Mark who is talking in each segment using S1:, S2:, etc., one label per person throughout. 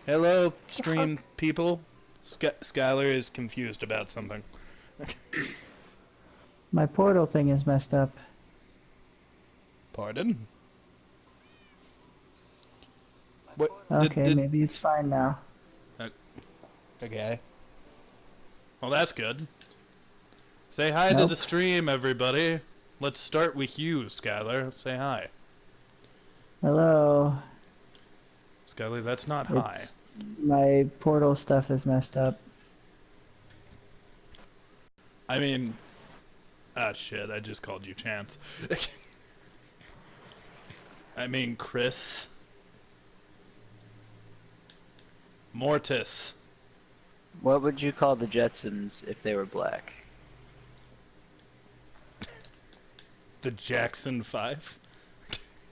S1: Hello, stream people. Skylar is confused about something.
S2: My portal thing is messed up.
S1: Pardon? What?
S2: Okay, maybe it's fine now.
S1: Okay. Well, that's good. Say hi to
S2: Nope.
S1: the stream, everybody. Let's start with you, Skylar. Say hi.
S2: Hello.
S1: Skylar, that's not hi.
S2: My portal stuff is messed up.
S1: I mean... Ah, shit, I just called you Chance. I mean, Chris. Mortis.
S3: What would you call the Jetsons if they were black?
S1: The Jackson 5?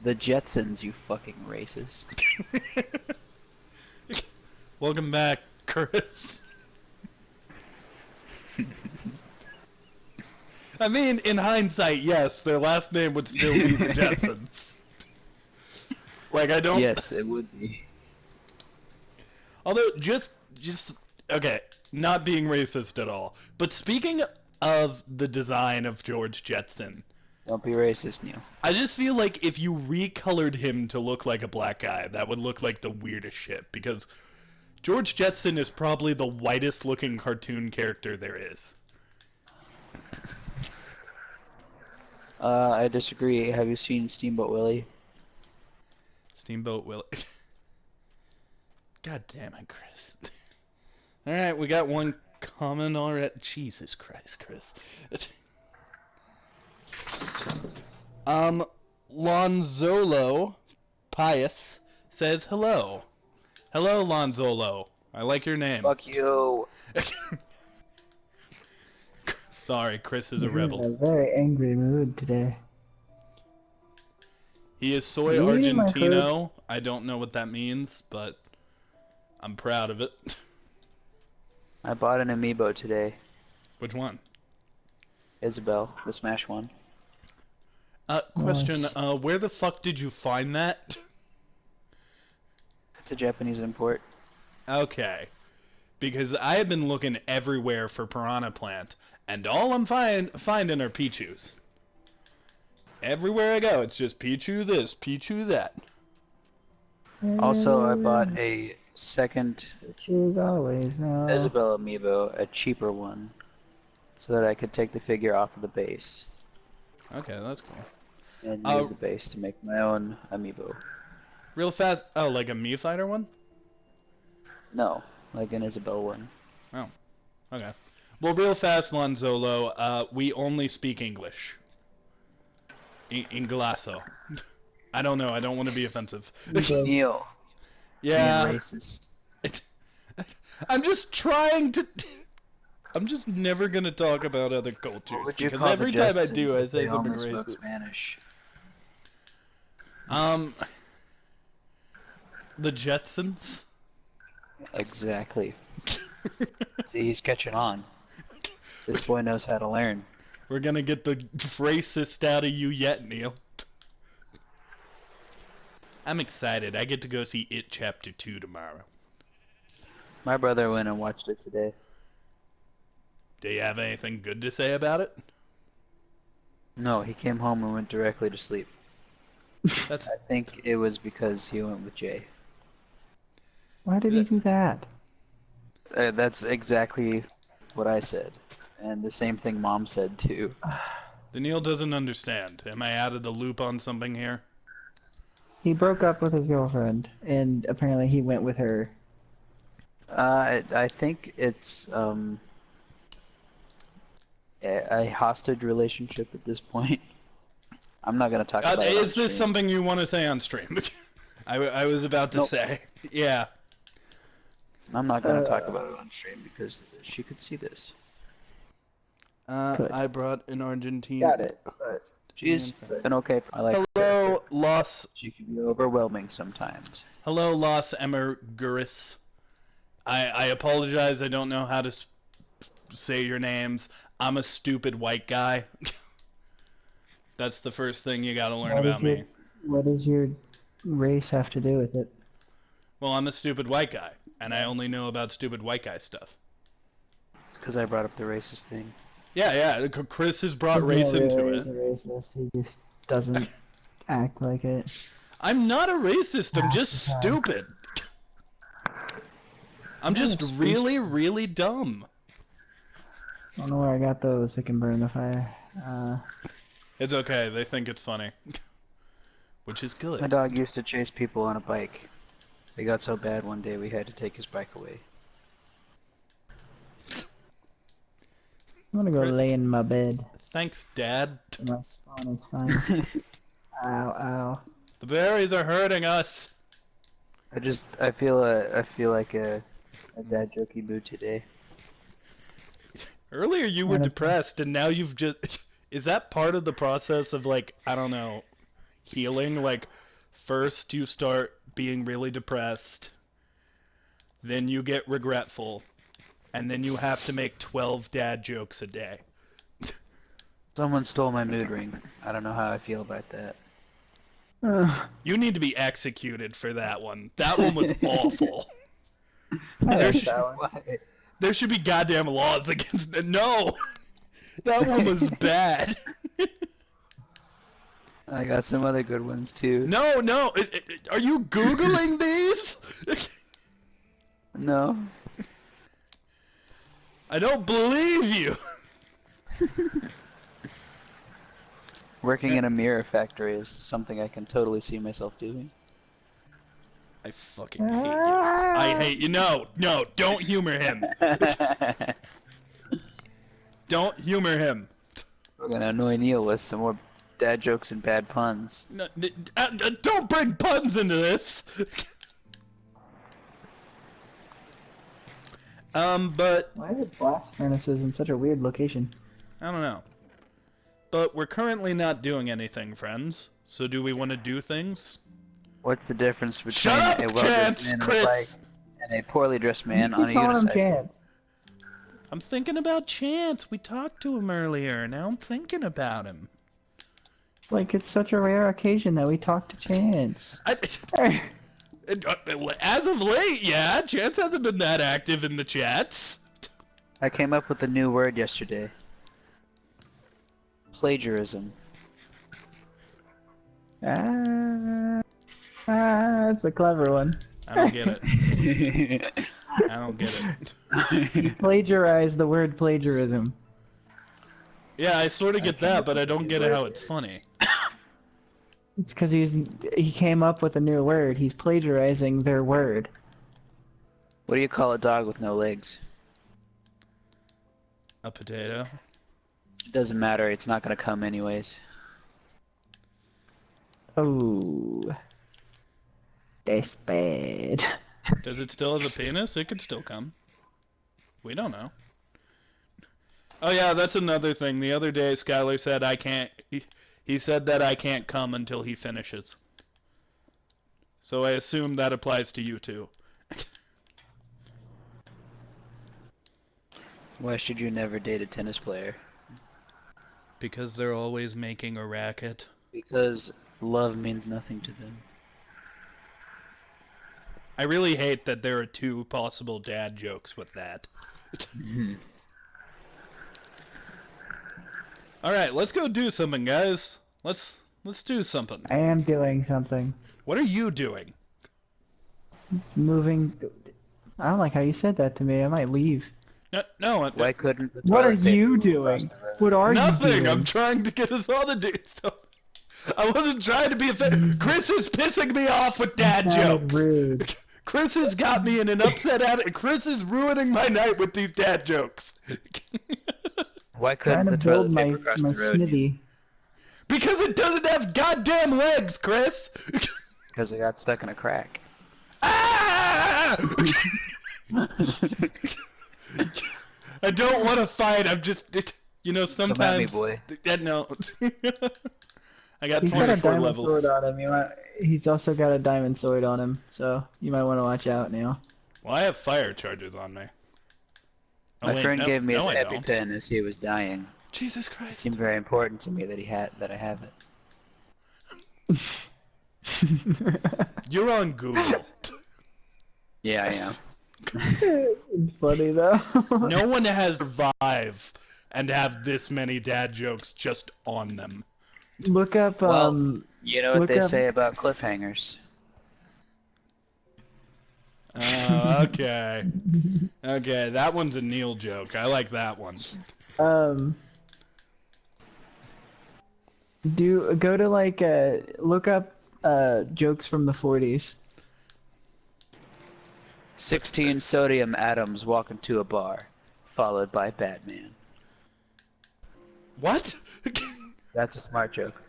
S3: The Jetsons, you fucking racist.
S1: Welcome back, Chris. I mean, in hindsight, yes, their last name would still be the Jetsons. Like, I don't...
S3: Yes, it would be.
S1: Although, just... Okay, not being racist at all. But speaking of the design of George Jetson...
S3: Don't be racist, Neil.
S1: I just feel like if you recolored him to look like a black guy, that would look like the weirdest shit, because George Jetson is probably the whitest looking cartoon character there is.
S3: I disagree. Have you seen Steamboat Willie?
S1: Steamboat Willie. God damn it, Chris. Alright, we got one comment already. Jesus Christ, Chris. Lonzolo Pius says hello. Hello, Lonzolo. I like your name.
S3: Fuck you.
S1: Sorry, Chris is a
S2: You're
S1: rebel.
S2: in a very angry mood today.
S1: He is soy Argentino. I don't know what that means, but I'm proud of it.
S3: I bought an amiibo today.
S1: Which one?
S3: Isabel, the Smash one.
S1: Question,
S2: Nice.
S1: where the fuck did you find that?
S3: It's a Japanese import.
S1: Okay. Because I have been looking everywhere for Piranha Plant, and all I'm finding are Pichus. Everywhere I go, it's just Pichu this, Pichu that.
S3: Also, I bought a second
S2: Choose always now.
S3: Isabel amiibo, a cheaper one, so that I could take the figure off of the base
S1: Okay, that's cool.
S3: and use the base to make my own amiibo.
S1: Real fast, oh, like a Mii Fighter one?
S3: No, like an Isabel one.
S1: Oh, okay. Well, real fast, Lonzolo, we only speak English. Inglasso. I don't know, I don't want to be offensive.
S3: Neil.
S1: Yeah.
S3: Being racist.
S1: I'm just trying to... I'm just never gonna talk about other cultures.
S3: What would you
S1: because
S3: call
S1: every
S3: the
S1: time I
S3: Jetsons
S1: do, I
S3: if
S1: say
S3: they
S1: something
S3: only spoke
S1: racist.
S3: Spanish?
S1: The Jetsons?
S3: Exactly. See, he's catching on. This boy knows how to learn.
S1: We're gonna get the racist out of you yet, Neil. I'm excited. I get to go see It Chapter 2 tomorrow.
S3: My brother went and watched it today.
S1: Do you have anything good to say about it?
S3: No, he came home and went directly to sleep.
S1: That's
S3: I think it was because he went with Jay.
S2: Why did he do that?
S3: That's exactly what I said. And the same thing Mom said too.
S1: The Neil doesn't understand. Am I out of the loop on something here?
S2: He broke up with his girlfriend, and apparently he went with her.
S3: I think it's a hostage relationship at this point. I'm not gonna talk about it on
S1: Is this
S3: stream.
S1: something you want to say on stream? I was about to
S3: Nope.
S1: say. Yeah.
S3: I'm not gonna talk about it on stream because she could see this.
S2: Good.
S1: I brought an Argentine.
S2: Got it. But
S3: She's an okay. I like her.
S1: Hello, Los.
S3: She can be overwhelming sometimes.
S1: Hello, Los Emerguris. I apologize. I don't know how to say your names. I'm a stupid white guy. That's the first thing you gotta learn about me.
S2: What does your race have to do with it?
S1: Well, I'm a stupid white guy. and I only know about stupid white guy stuff.
S3: Because I brought up the racist thing.
S1: Yeah, Chris has brought
S2: He's
S1: race
S2: not
S1: into
S2: really
S1: it.
S2: a racist. He just doesn't act like it.
S1: I'm not a racist, I'm just stupid. I'm just really, really dumb.
S2: I don't know where I got those that can burn the fire.
S1: It's okay, they think it's funny. Which is good.
S3: My dog used to chase people on a bike. It got so bad one day we had to take his bike away.
S2: I'm gonna go lay in my bed.
S1: Thanks, Dad.
S2: My spawn is fine. Ow, ow.
S1: The berries are hurting us.
S3: I feel like a dad jokey mood today.
S1: Earlier you were depressed, and now you've just... Is that part of the process of, like, I don't know, healing? Like, first you start being really depressed, then you get regretful, and then you have to make 12 dad jokes a day.
S3: Someone stole my mood ring. I don't know how I feel about that.
S1: You need to be executed for that one. That one was awful. There should be goddamn laws against it. No! That one was bad.
S3: I got some other good ones too.
S1: No! Are you Googling these?
S3: No.
S1: I don't believe you!
S3: Working in a mirror factory is something I can totally see myself doing.
S1: I fucking hate you. I hate you. No, don't humor him. Don't humor him.
S3: We're gonna annoy Neil with some more dad jokes and bad puns.
S1: No, don't bring puns into this. But
S2: Why are blast furnaces in such a weird location?
S1: I don't know. But we're currently not doing anything, friends. So do we want to do things?
S3: What's the difference between
S1: Shut up,
S3: a well-dressed
S1: Chance,
S3: man on
S1: Chris!
S3: a bike and a poorly dressed man on a
S2: Keep calling him
S3: unicycle?
S2: Chance.
S1: I'm thinking about Chance. We talked to him earlier. Now I'm thinking about him.
S2: Like, it's such a rare occasion that we talk to Chance.
S1: As of late, yeah. Chance hasn't been that active in the chats.
S3: I came up with a new word yesterday. Plagiarism.
S2: That's a clever one.
S1: I don't get it. I don't get it.
S2: Plagiarize the word plagiarism.
S1: Yeah, I sort of get that, but I don't get how it's funny.
S2: It's because he came up with a new word. He's plagiarizing their word.
S3: What do you call a dog with no legs?
S1: A potato.
S3: It doesn't matter, it's not gonna come anyways.
S2: Oh. That's bad.
S1: Does it still have a penis? It could still come. We don't know. Oh yeah, that's another thing. The other day, Skylar said I can't... He said that I can't come until he finishes. So I assume that applies to you too.
S3: Why should you never date a tennis player?
S1: Because they're always making a racket.
S3: Because love means nothing to them.
S1: I really hate that there are two possible dad jokes with that. Alright, let's go do something, guys. Let's do something.
S2: I am doing something.
S1: What are you doing?
S2: Moving. I don't like how you said that to me. I might leave.
S1: No.
S3: Why couldn't the
S2: What are
S3: toilet paper
S2: you
S3: move across
S2: doing?
S3: the road?
S2: What are you
S1: Nothing!
S2: doing?
S1: I'm trying to get us all to do stuff. I wasn't trying to be offensive. Chris is pissing me off with dad
S2: You sounded
S1: jokes.
S2: rude.
S1: Chris has got me in an upset attitude. Chris is ruining my night with these dad jokes.
S3: Why
S2: Trying
S3: couldn't
S2: to
S3: the toilet
S2: build my,
S3: paper cross
S2: my
S3: the road?
S2: smithy.
S1: Because it doesn't have goddamn legs, Chris!
S3: Because it got stuck in a crack.
S1: Ah! I don't want to fight, I'm just... You know, sometimes...
S3: Come at me, boy.
S1: No. I got
S2: He's got a
S1: 24
S2: diamond
S1: levels.
S2: sword on him. He's also got a diamond sword on him, so you might want to watch out now.
S1: Well, I have fire charges on me. Oh,
S3: My
S1: wait,
S3: friend
S1: no-
S3: gave me his
S1: no, I don't.
S3: EpiPen as he was dying.
S1: Jesus
S3: It
S1: Christ.
S3: seemed very important to me that I have it.
S1: You're on Google.
S3: Yeah, I am.
S2: It's funny though.
S1: No one has survived and have this many dad jokes just on them.
S2: Look up.
S3: Well, you know what
S2: look
S3: they
S2: up-
S3: say about cliffhangers.
S1: Oh, okay. Okay, that one's a Kneale joke. I like that one.
S2: Go to like look up jokes from the 40s.
S3: 16 sodium atoms walk into a bar, followed by Batman.
S1: What?
S3: That's a smart joke.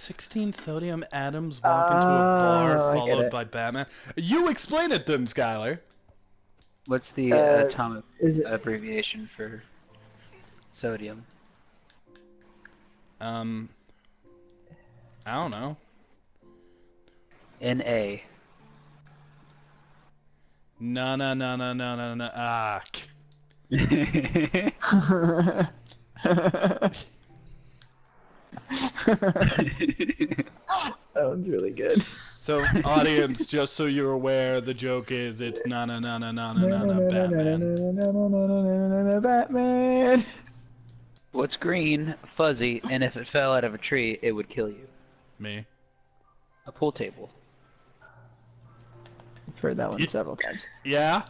S1: 16 sodium atoms walk into a bar
S2: I get
S1: followed
S2: it.
S1: by Batman. You explain it then, Skylar.
S3: What's the atomic
S2: Is it
S3: abbreviation for sodium?
S1: I don't know.
S3: Na.
S1: No. Ah.
S2: That one's really good.
S1: So, audience, just so you're aware, the joke is it's Batman.
S2: Batman.
S3: What's green, fuzzy, and if it fell out of a tree, it would kill you?
S1: Me.
S3: A pool table.
S2: I've heard that one
S1: Yeah.
S2: several times.
S1: Yeah?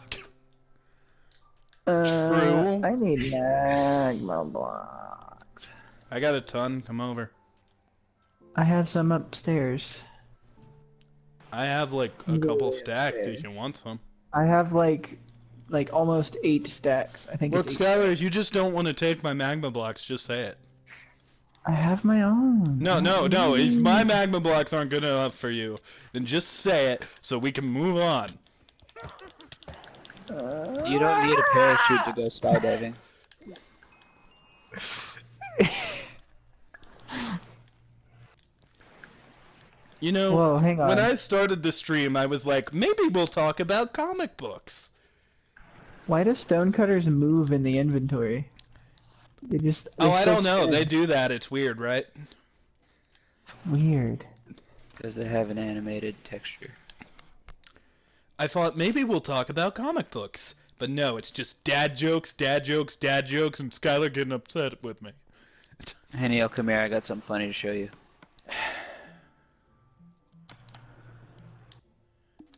S1: True.
S2: I need magma blocks.
S1: I got a ton. Come over.
S2: I have some upstairs.
S1: I have like a
S2: I'm
S1: couple
S2: going
S1: stacks if
S2: upstairs.
S1: you want some.
S2: I have like almost 8 stacks. I think
S1: Look,
S2: it's 8
S1: Skylar,
S2: stacks.
S1: if you just don't want to take my magma blocks, just say it.
S2: I have my own.
S1: No. If my magma blocks aren't good enough for you, then just say it so we can move on.
S3: You don't need a parachute to go skydiving.
S1: You know,
S2: Whoa, hang on.
S1: when I started the stream, I was like, maybe we'll talk about comic books.
S2: Why do stonecutters move in the inventory? They just.
S1: Oh, I
S2: still
S1: don't know.
S2: spin.
S1: They do that. It's weird, right?
S2: It's weird.
S3: Because they have an animated texture.
S1: I thought maybe we'll talk about comic books. But no, it's just dad jokes, and Skylar getting upset with me.
S3: Hey Neil, come here, I got something funny to show you.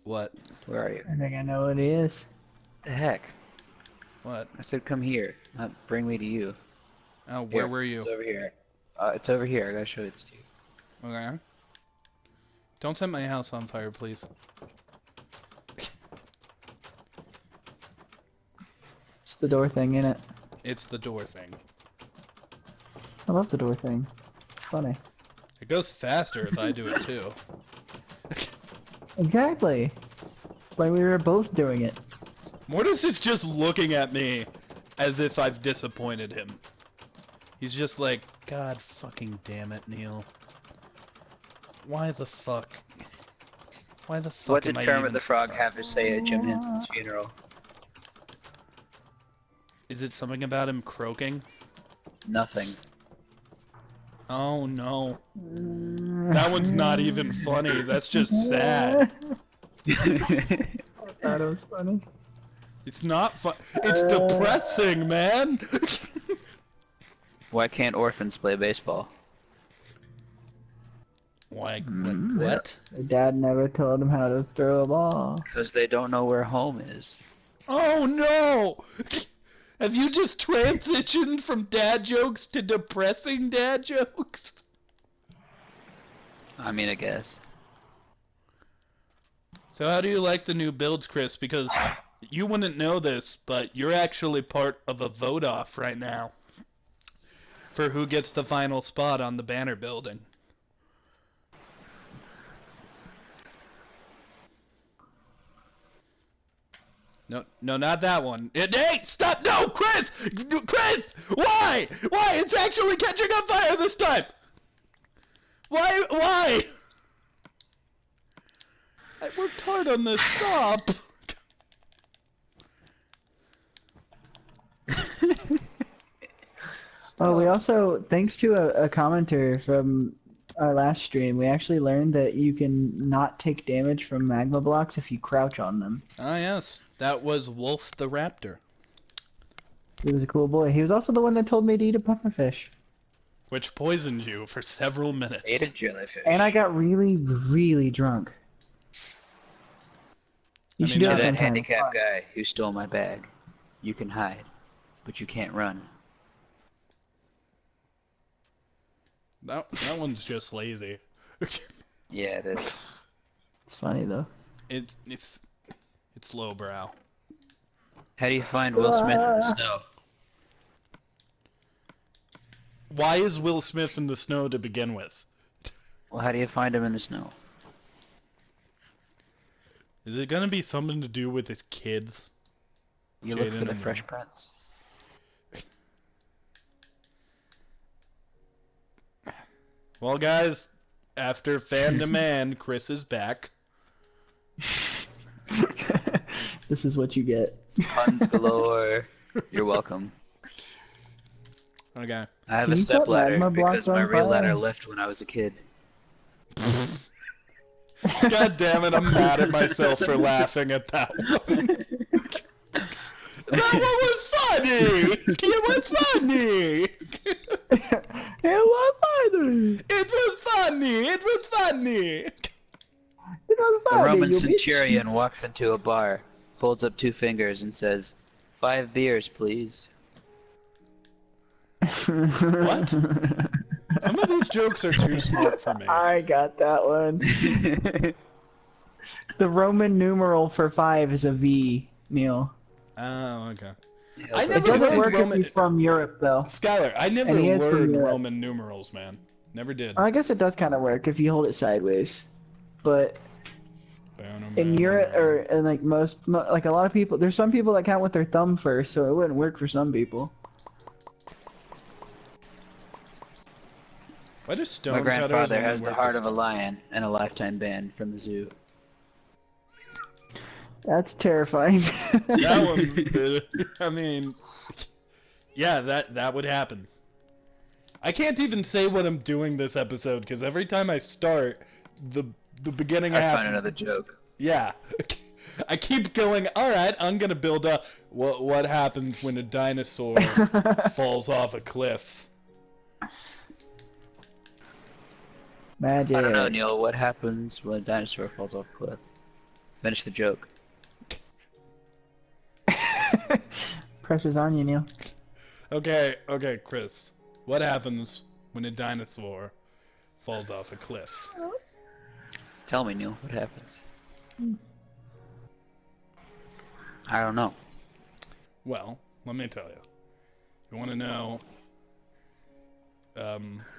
S1: What?
S3: Where are you?
S2: I think I know what it is.
S3: The heck?
S1: What?
S3: I said come here, not bring me to you.
S1: Oh, where
S3: Here,
S1: were you?
S3: It's over here. It's over here, I gotta show this to you.
S1: Okay. Don't set my house on fire, please.
S2: It's the door thing, innit?
S1: It's the door thing.
S2: I love the door thing. It's funny.
S1: It goes faster if I do it too.
S2: Exactly. That's why we were both doing it.
S1: Mortis is just looking at me as if I've disappointed him. He's just like, God fucking damn it, Neil. Why the fuck? Why the fuck
S3: What did
S1: am I
S3: Kermit
S1: even...
S3: the Frog have to say at Jim Henson's funeral?
S1: Is it something about him croaking?
S3: Nothing.
S1: Oh no. That one's not even funny, that's just sad.
S2: I thought it was funny.
S1: It's not fun. It's depressing, man!
S3: Why can't orphans play baseball?
S1: Why? What?
S2: Their dad never told him how to throw a ball.
S3: Because they don't know where home is.
S1: Oh no! Have you just transitioned from dad jokes to depressing dad jokes?
S3: I mean, I guess.
S1: So how do you like the new builds, Chris? Because you wouldn't know this, but you're actually part of a vote-off right now for who gets the final spot on the banner building. No, not that one. Hey, stop! No, Chris! Chris! Why? Why? It's actually catching on fire this time! Why? I worked hard on this. Stop!
S2: Oh, we also, thanks to a commenter from our last stream, we actually learned that you can not take damage from magma blocks if you crouch on them.
S1: Ah, yes. That was Wolf the Raptor.
S2: He was a cool boy. He was also the one that told me to eat a pufferfish.
S1: Which poisoned you for several minutes.
S3: Ate a jellyfish.
S2: And I got really, really drunk. You should do
S3: To
S2: it
S3: that
S2: sometime.
S3: handicapped guy who stole my bag. You can hide, but you can't run.
S1: That one's just lazy.
S3: Yeah, it is.
S2: It's funny though.
S1: It's lowbrow.
S3: How do you find Will Smith in the snow?
S1: Why is Will Smith in the snow to begin with?
S3: Well, how do you find him in the snow?
S1: Is it gonna be something to do with his kids?
S3: You look
S1: Jaden
S3: for the
S1: and
S3: Fresh Prince.
S1: Well, guys, after fan demand, Chris is back.
S2: This is what you get.
S3: Puns galore. You're welcome.
S1: Okay.
S3: I have
S2: Can
S3: a
S2: you
S3: step
S2: set
S3: ladder
S2: magma blocks
S3: because my
S2: on
S3: real
S2: fire?
S3: ladder left when I was a kid.
S1: God damn it, I'm mad at myself for laughing at that one. That one was funny! It was funny!
S2: It was funny!
S1: It was funny! It was funny!
S2: It was
S3: A
S2: funny,
S3: Roman
S2: you
S3: centurion walks into a bar, holds up 2 fingers, and says, 5 beers, please.
S2: bitch.
S1: What? Some of these jokes are too smart for me.
S2: I got that one. The Roman numeral for 5 is a V, Neil.
S1: Oh, okay.
S3: I
S2: It
S1: never
S2: doesn't
S1: heard
S2: work
S1: Roman-
S2: if you're from Europe, though.
S1: Skylar, I never
S2: And he is from
S1: learned
S2: Europe.
S1: Roman numerals, man. Never did.
S2: I guess it does kind of work if you hold it sideways. But in Europe, or in like like a lot of people, there's some people that count with their thumb first, so it wouldn't work for some people.
S1: Why does stone
S3: My grandfather
S1: cutters
S3: has
S1: only
S3: the
S1: work
S3: heart
S1: with
S3: of a lion and a lifetime ban from the zoo.
S2: That's terrifying.
S1: That one, I mean, yeah, that would happen. I can't even say what I'm doing this episode because every time I start, the beginning
S3: I
S1: half.
S3: find another joke.
S1: Yeah, I keep going. All right, I'm gonna build up. What happens when a dinosaur falls off a cliff?
S2: Magic.
S3: I don't know, Neil. What happens when a dinosaur falls off a cliff? Finish the joke.
S2: Pressure's on you, Neil.
S1: Okay, Chris. What happens when a dinosaur falls off a cliff?
S3: Tell me, Neil. What happens? I don't know.
S1: Well, let me tell you. You want to know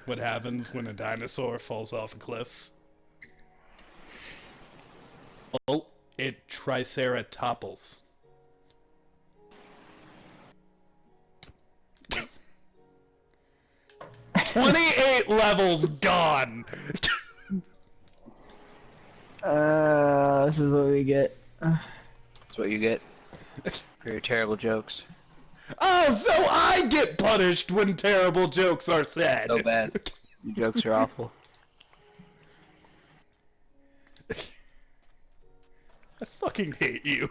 S1: what happens when a dinosaur falls off a cliff? Oh, it triceratops. $28 levels gone.
S2: This is what we get.
S3: That's what you get for your terrible jokes.
S1: Oh, so I get punished when terrible jokes are said.
S3: So bad. Your jokes are awful.
S1: I fucking hate you.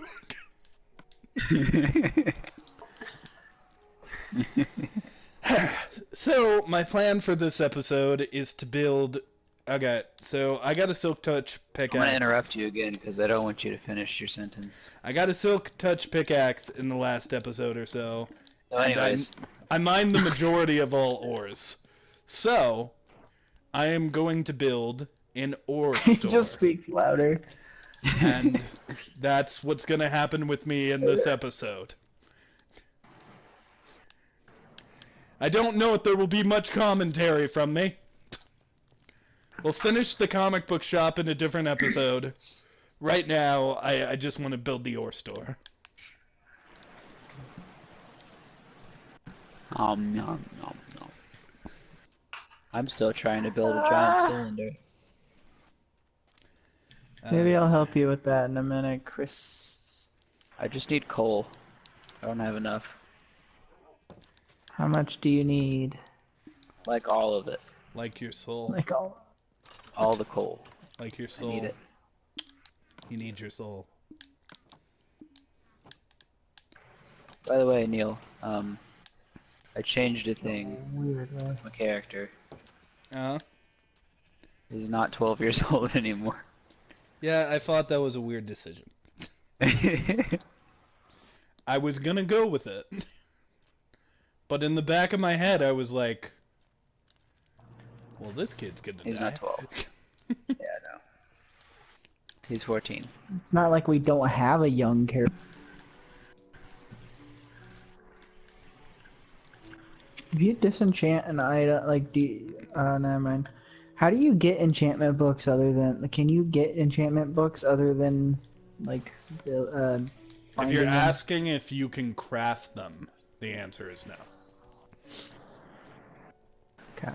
S1: So, my plan for this episode is to build... Okay, so I got a Silk Touch pickaxe.
S3: I'm gonna interrupt you again because I don't want you to finish your sentence.
S1: I got a Silk Touch pickaxe in the last episode or so.
S3: So anyways,
S1: I mined the majority of all ores. So, I am going to build an ore store.
S2: He just speaks louder.
S1: And that's what's going to happen with me in this episode. I don't know if there will be much commentary from me. We'll finish the comic book shop in a different episode. Right now, I just want to build the ore store.
S3: nom nom nom. I'm still trying to build a giant cylinder.
S2: Maybe I'll help you with that in a minute, Chris.
S3: I just need coal. I don't have enough.
S2: How much do you need?
S3: Like all of it.
S1: Like your soul.
S2: Like all.
S3: all the coal.
S1: Like your soul.
S3: I need it.
S1: You need your soul.
S3: By the way, Neil, I changed a thing.
S2: Weird way.
S3: My character.
S1: Uh-huh.
S3: He's not 12 years old anymore.
S1: Yeah, I thought that was a weird decision. I was gonna go with it. But in the back of my head, I was like, well, this kid's gonna die.
S3: He's not 12. Yeah, no. He's 14.
S2: It's not like we don't have a young character. If you disenchant an item, like, never mind. How do you get enchantment books other than, can you get enchantment books other than, like,
S1: If you're
S2: finding them?
S1: asking if you can craft them, the answer is no.
S2: Okay.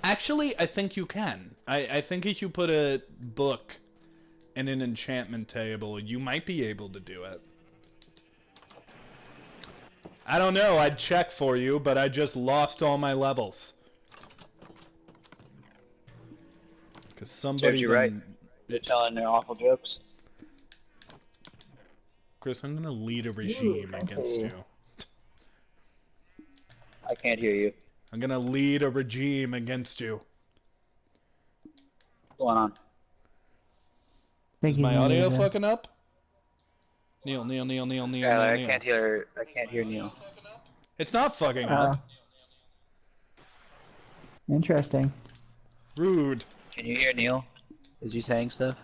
S1: Actually, I think you can. I think if you put a book in an enchantment table, you might be able to do it. I don't know, I'd check for you, but I just lost all my levels. Because somebody...
S3: Serves you right. They're telling their awful jokes.
S1: Chris, I'm gonna lead a regime against you.
S3: I can't hear you.
S1: I'm gonna lead a regime against you.
S3: What's going on?
S2: Think
S1: Is
S2: he's
S1: my
S2: gonna
S1: audio
S2: lose it.
S1: fucking up? Neil.
S3: Skylar, I can't hear Neil.
S1: It's not fucking up.
S2: Interesting.
S1: Rude.
S3: Can you hear Neil? Is he saying stuff?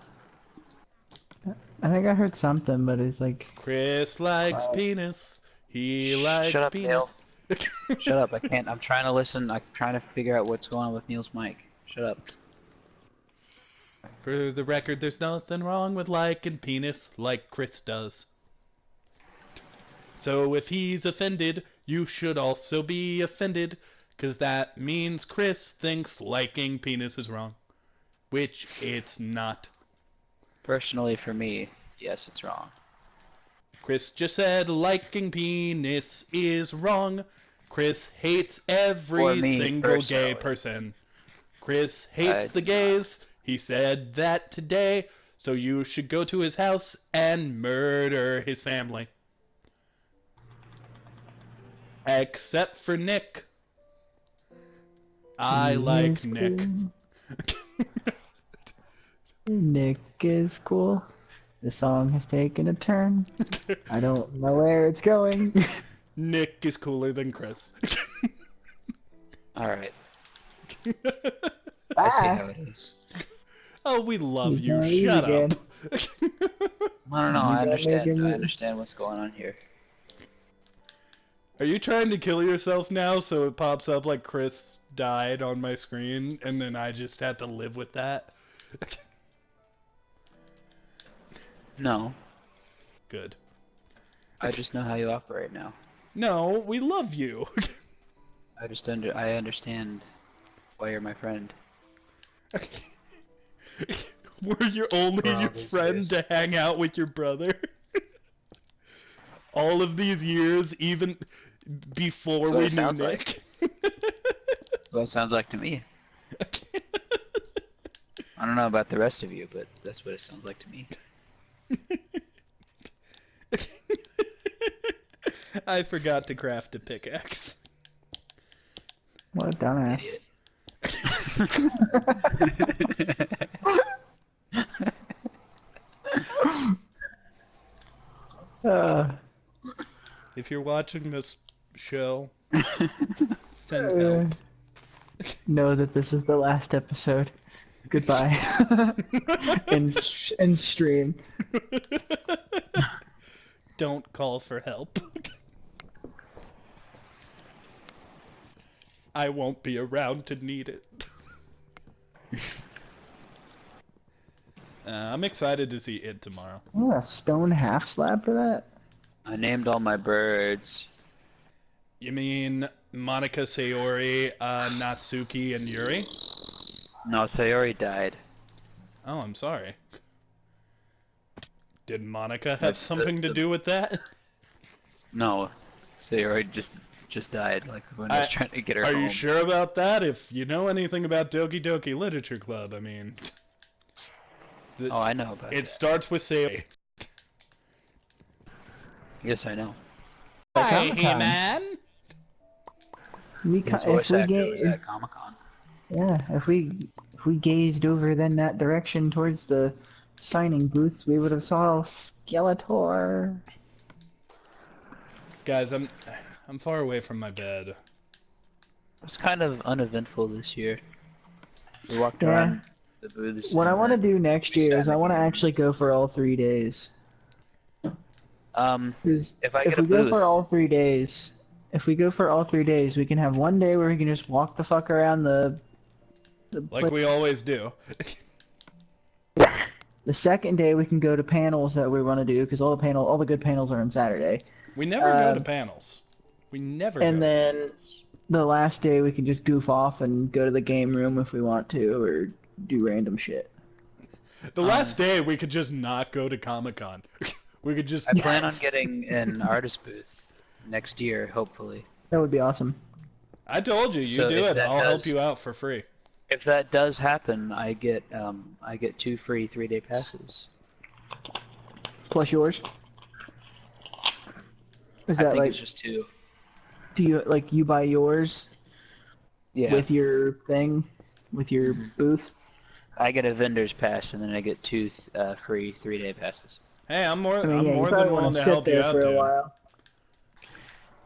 S2: I think I heard something, but it's like...
S1: Chris likes penis. He likes
S3: Shut up,
S1: penis.
S3: Neil. Shut up, I can't. I'm trying to listen. I'm trying to figure out what's going on with Neil's mic. Shut up.
S1: For the record, there's nothing wrong with liking penis like Chris does. So if he's offended, you should also be offended, because that means Chris thinks liking penis is wrong. Which it's not.
S3: Personally, for me, yes, it's wrong.
S1: Chris just said liking penis is wrong. Chris hates every single gay person. Chris hates the gays. He said that today, so you should go to his house and murder his family. Except for Nick. I like Nick.
S2: Nick is cool. The song has taken a turn. I don't know where it's going.
S1: Nick is cooler than Chris.
S3: Alright. I see how it is.
S1: Oh, we love you.
S2: He's
S1: Shut up.
S2: again.
S3: I don't know, I understand what's going on here.
S1: Are you trying to kill yourself now so it pops up like Chris died on my screen and then I just have to live with that?
S3: No.
S1: Good.
S3: I just know how you operate now.
S1: No, we love you.
S3: I understand why you're my friend.
S1: Were you only your friend to hang out with your brother? All of these years, even before we knew Nick?
S3: That's what it sounds like to me. I don't know about the rest of you, but that's what it sounds like to me.
S1: I forgot to craft a pickaxe.
S2: What a dumbass.
S1: If you're watching this show, send help.
S2: Know that this is the last episode. Goodbye. and stream.
S1: Don't call for help. I won't be around to need it. I'm excited to see it tomorrow.
S2: Oh, a stone half slab for that?
S3: I named all my birds.
S1: You mean Monica, Sayori, Natsuki, and Yuri?
S3: No, Sayori died.
S1: Oh, I'm sorry. Did Monica have something to do with that?
S3: No, Sayori just just died. Like when I was trying to get her
S1: Are
S3: home.
S1: you sure about that? If you know anything about Doki Doki Literature Club, I mean...
S3: Oh, I know about it.
S1: It starts with say.
S3: Yes, I know.
S1: Hi, man.
S3: His voice actor was at Comic-Con.
S2: Yeah, if we gazed over then that direction towards the signing booths, we would have saw Skeletor.
S1: Guys, I'm far away from my bed.
S3: It was kind of uneventful this year. We walked around the booths.
S2: What I want to do next year is I want to actually go for all 3 days.
S3: If
S2: we go for all 3 days, we can have one day where we can just walk the fuck around the
S1: like we always do.
S2: The second day we can go to panels that we want to do because all the good panels are on Saturday.
S1: We never go to panels. We never.
S2: And then the last day we can just goof off and go to the game room if we want to, or do random shit.
S1: The last day we could just not go to Comic-Con. We could just.
S3: I plan on getting an artist booth next year, hopefully.
S2: That would be awesome.
S1: I told you,
S3: So
S1: do it.
S3: that
S1: I'll help you out for free.
S3: If that does happen, I get 2 free 3-day passes.
S2: Plus yours. Is
S3: I
S2: that
S3: think
S2: like?
S3: it's just 2.
S2: Do you buy yours?
S3: Yeah.
S2: With your thing, with your booth.
S3: I get a vendor's pass, and then I get 2 free 3-day passes.
S1: Hey, I'm more
S2: you
S1: than willing to help you out,
S2: for
S1: dude.
S2: a while.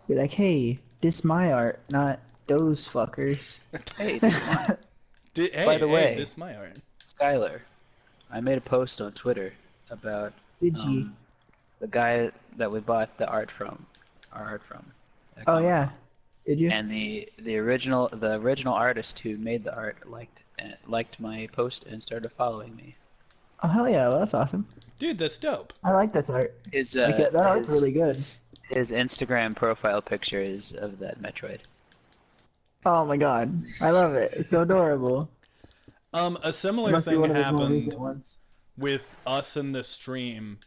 S2: Be like, hey, this my art, not those fuckers.
S3: Hey, this is mine. By the way,
S1: this is my art.
S3: Skylar, I made a post on Twitter about
S2: Did
S3: the guy that we bought the art from, our art from.
S2: Oh yeah, did you?
S3: And the original artist who made the art liked my post and started following me.
S2: Oh hell yeah, well, that's awesome.
S1: Dude, that's dope.
S2: I like this art. That art's really good.
S3: His Instagram profile picture is of that Metroid.
S2: Oh my god, I love it. It's so adorable.
S1: A similar thing happened with us in the stream.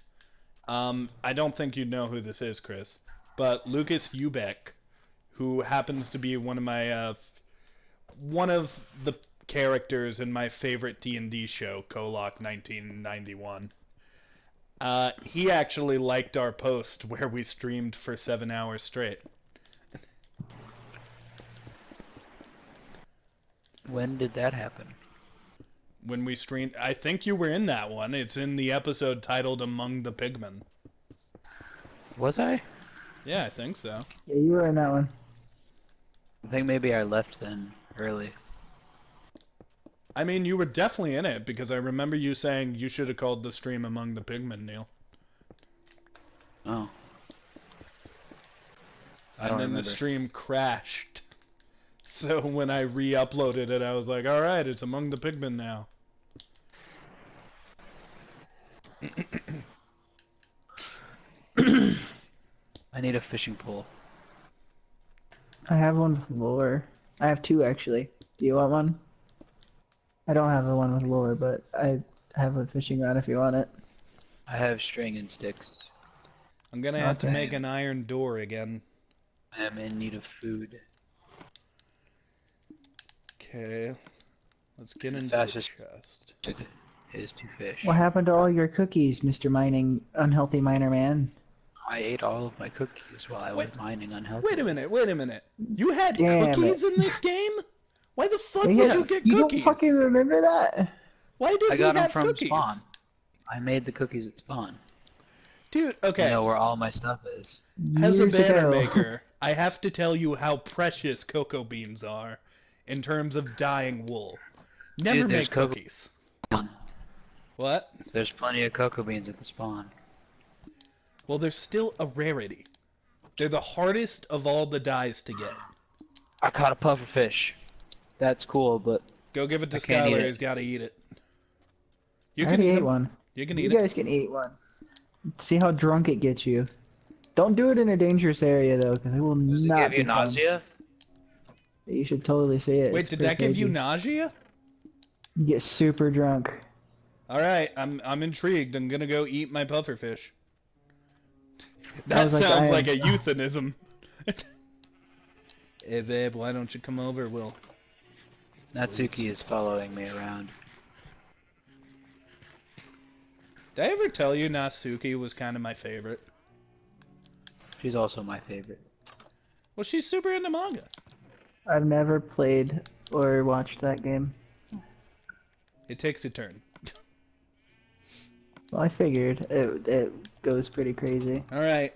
S1: I don't think you know who this is, Chris, but Lucas Ubeck, who happens to be one of the characters in my favorite DandD show, Kolok 1991. He actually liked our post where we streamed for 7 hours straight.
S3: When did that happen?
S1: When we streamed, I think you were in that one. It's in the episode titled Among the Pigmen.
S3: Was I?
S2: Yeah,
S1: I think so.
S2: Yeah, you were in that one.
S3: I think maybe I left then, early.
S1: I mean, you were definitely in it, because I remember you saying you should have called the stream Among the Pigmen, Neil.
S3: Oh.
S1: And then the stream crashed. So when I re-uploaded it, I was like, alright, it's Among the Pigmen now.
S3: I need a fishing pole.
S2: I have one with lure. I have 2 actually. Do you want one? I don't have the one with lure, but I have a fishing rod if you want it.
S3: I have string and sticks.
S1: I'm gonna have to make an iron door again.
S3: I am in need of food.
S1: Okay. Let's get into the chest.
S3: Is to fish.
S2: What happened to all your cookies, Mr. Unhealthy Miner Man?
S3: I ate all of my cookies while I was mining unhealthy.
S1: Wait a minute. You had
S2: Damn
S1: cookies in this game? Why the fuck did you get cookies?
S2: You don't fucking remember that?
S1: Why did
S3: I got them from
S1: cookies?
S3: spawn. I made the cookies at spawn.
S1: Dude, okay.
S3: I know where all my stuff is.
S1: As a banner maker, I have to tell you how precious cocoa beans are in terms of dyeing wool. Never make cookies. What?
S3: There's plenty of cocoa beans at the spawn.
S1: Well, they're still a rarity. They're the hardest of all the dyes to get.
S3: I caught a pufferfish. That's cool, but...
S1: Go give it to Skylar, he's gotta eat it.
S2: I already ate one.
S1: You can eat it.
S2: You guys can eat one. See how drunk it gets you. Don't do it in a dangerous area, though, because it will not be
S3: Does it give you nausea?
S2: You should totally see it.
S1: Wait, did that give you nausea?
S2: You get super drunk.
S1: Alright, I'm intrigued. I'm gonna go eat my pufferfish. That
S2: sounds
S1: like a euphemism. Hey babe, why don't you come over, Will?
S3: Natsuki is following me around.
S1: Did I ever tell you Natsuki was kind of my favorite?
S3: She's also my favorite.
S1: Well, she's super into manga.
S2: I've never played or watched that game.
S1: It takes a turn.
S2: Well, I figured it goes pretty crazy.
S1: Alright.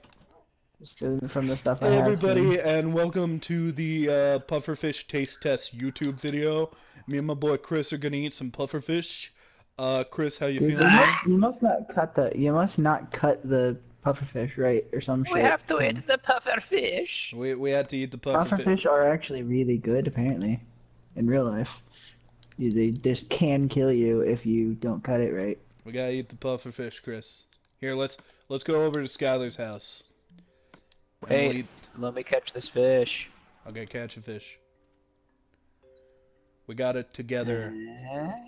S2: Just from the stuff I
S1: Hey
S2: have
S1: everybody,
S2: seen.
S1: and welcome to the Pufferfish Taste Test YouTube video. Me and my boy Chris are gonna eat some pufferfish. Chris, how you
S2: Dude,
S1: feeling?
S2: you must not cut the pufferfish, right, or some shit.
S3: We have to eat the pufferfish.
S1: We had to eat the pufferfish.
S2: Pufferfish are actually really good, apparently, in real life. They just can kill you if you don't cut it right.
S1: We gotta eat the pufferfish, Chris. Here, let's go over to Skylar's house. And we'll
S3: Wait,
S1: eat...
S3: let me catch this fish.
S1: Okay, catch a fish. We got it together.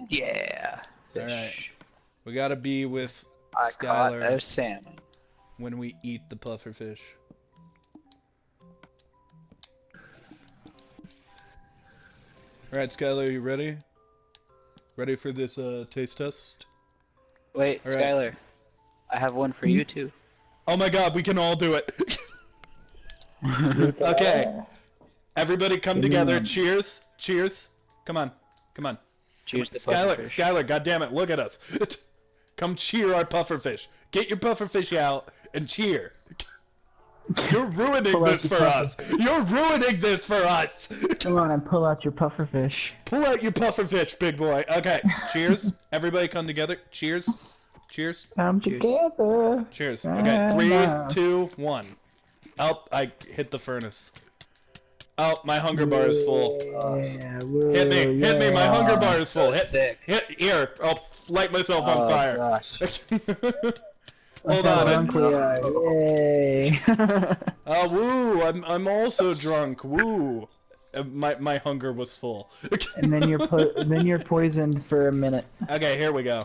S3: Yeah, fish.
S1: Alright. We gotta be with
S3: I caught
S1: Skylar
S3: a salmon.
S1: when we eat the pufferfish. Alright, Skylar, you ready? Ready for this taste test?
S3: Wait,
S1: All right.
S3: Skylar, I have one for you too.
S1: Oh my god, we can all do it! Okay. Everybody come
S2: Give me
S1: together.
S2: one.
S1: Cheers. Cheers. Come on. Come on.
S3: Cheers to
S1: Skylar,
S3: pufferfish.
S1: Skylar, goddammit, look at us. Come cheer our pufferfish. Get your pufferfish out and cheer. You're ruining
S2: Pull out
S1: this
S2: your
S1: for us. You're ruining this for us.
S2: Come on and pull out your pufferfish.
S1: Pull out your pufferfish, big boy. Okay, cheers. Everybody come together. Cheers. Cheers.
S2: Come
S3: Cheers.
S2: together.
S1: Cheers. Okay, 3,
S2: now.
S1: 2, 1. Oh, I hit the furnace. Oh, my hunger bar is full.
S2: Yeah, woo,
S1: Hit me, my hunger bar is
S3: So
S1: full. Hit,
S3: sick.
S1: here, I'll light myself on
S3: Oh,
S1: fire.
S3: gosh.
S1: Hold
S2: Look how
S1: on.
S2: drunk we are. Yay.
S1: Woo, I'm also drunk. Woo. My hunger was full.
S2: and then you're poisoned for a minute.
S1: Okay, here we go.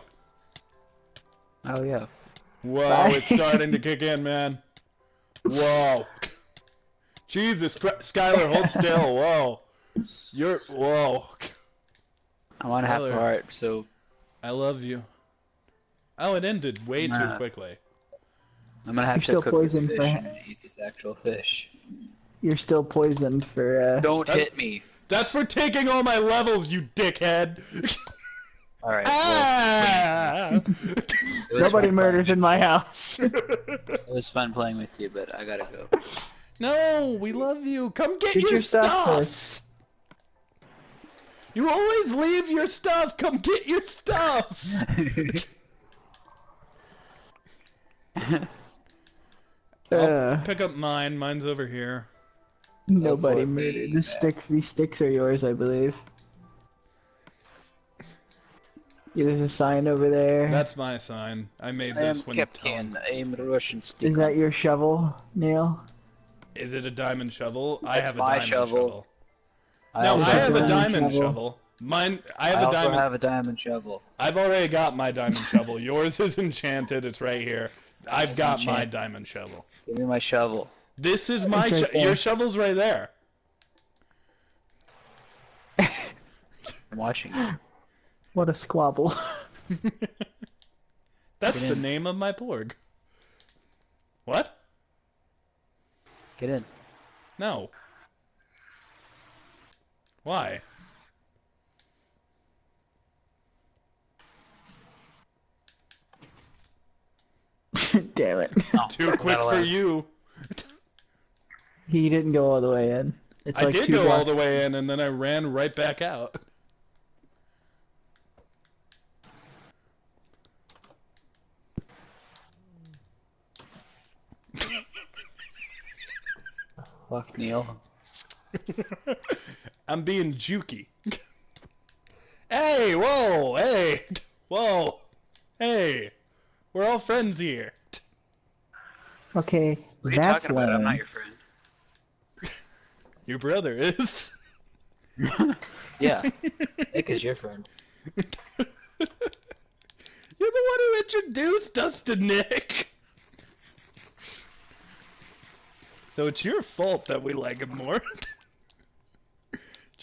S3: Oh yeah.
S1: Whoa,
S2: Bye.
S1: it's starting to kick in, man. Whoa. Jesus Christ. Skylar, hold still. Whoa. Whoa.
S3: I want to have
S1: Skylar.
S3: heart, so
S1: I love you. Oh, it ended way too
S3: Nah.
S1: quickly.
S3: I'm gonna have
S2: You're
S3: to
S2: still
S3: cook this
S2: poisoned
S3: fish
S2: for-
S3: and eat this actual fish.
S2: You're still poisoned for.
S3: Don't
S1: That's-
S3: hit me.
S1: That's for taking all my levels, you dickhead.
S3: All right.
S1: Ah!
S3: Well, it was
S2: Nobody
S3: fun
S2: murders in my house.
S3: It was fun playing with you, but I gotta go.
S1: No, we love you. Come get
S2: Get
S1: your
S2: your stuff
S1: stuff.
S2: first.
S1: You always leave your stuff. Come get your stuff. I'll pick up mine. Mine's over here.
S2: Nobody
S3: for
S2: murdered.
S3: me.
S2: These sticks are yours, I believe. Yeah, there's a sign over there.
S1: That's my sign. I made
S3: I am
S1: this when
S3: Captain. I am Russian stick.
S2: Is that your shovel, Neil?
S1: Is it a diamond shovel? I
S3: That's
S1: have a
S3: my
S1: diamond
S3: shovel.
S1: No,
S2: also
S1: I have a
S2: have a
S1: diamond
S2: diamond
S1: shovel. Mine. I have
S3: I
S1: a
S3: also
S1: diamond.
S3: have a diamond shovel.
S1: I've already got my diamond shovel. Yours is enchanted. It's right here. I've
S3: It's
S1: got my
S3: enchanted.
S1: diamond shovel.
S3: Give me my shovel.
S1: This is my.
S2: It's right there.
S1: Your shovel's right there.
S3: I'm watching you.
S2: What a squabble.
S1: That's
S3: Get
S1: the
S3: in.
S1: name of my porg. What?
S3: Get in.
S1: No. Why?
S2: Damn it.
S3: Oh,
S1: Too
S3: I'm
S1: quick
S3: not
S1: for
S3: allowed.
S1: you.
S2: He didn't go all the way in. It's
S1: I
S2: like
S1: did
S2: 2
S1: go all
S2: blocks.
S1: the way in, and then I ran right back out.
S3: Fuck Neil.
S1: I'm being jukey. Hey, whoa, hey, whoa, hey, we're all friends here.
S2: Okay,
S3: What are you
S2: that's
S3: talking about? I'm
S2: lame.
S3: not your friend.
S1: Your brother is.
S3: Yeah. Nick is your friend.
S1: You're the one who introduced us to Nick. So it's your fault that we like him more.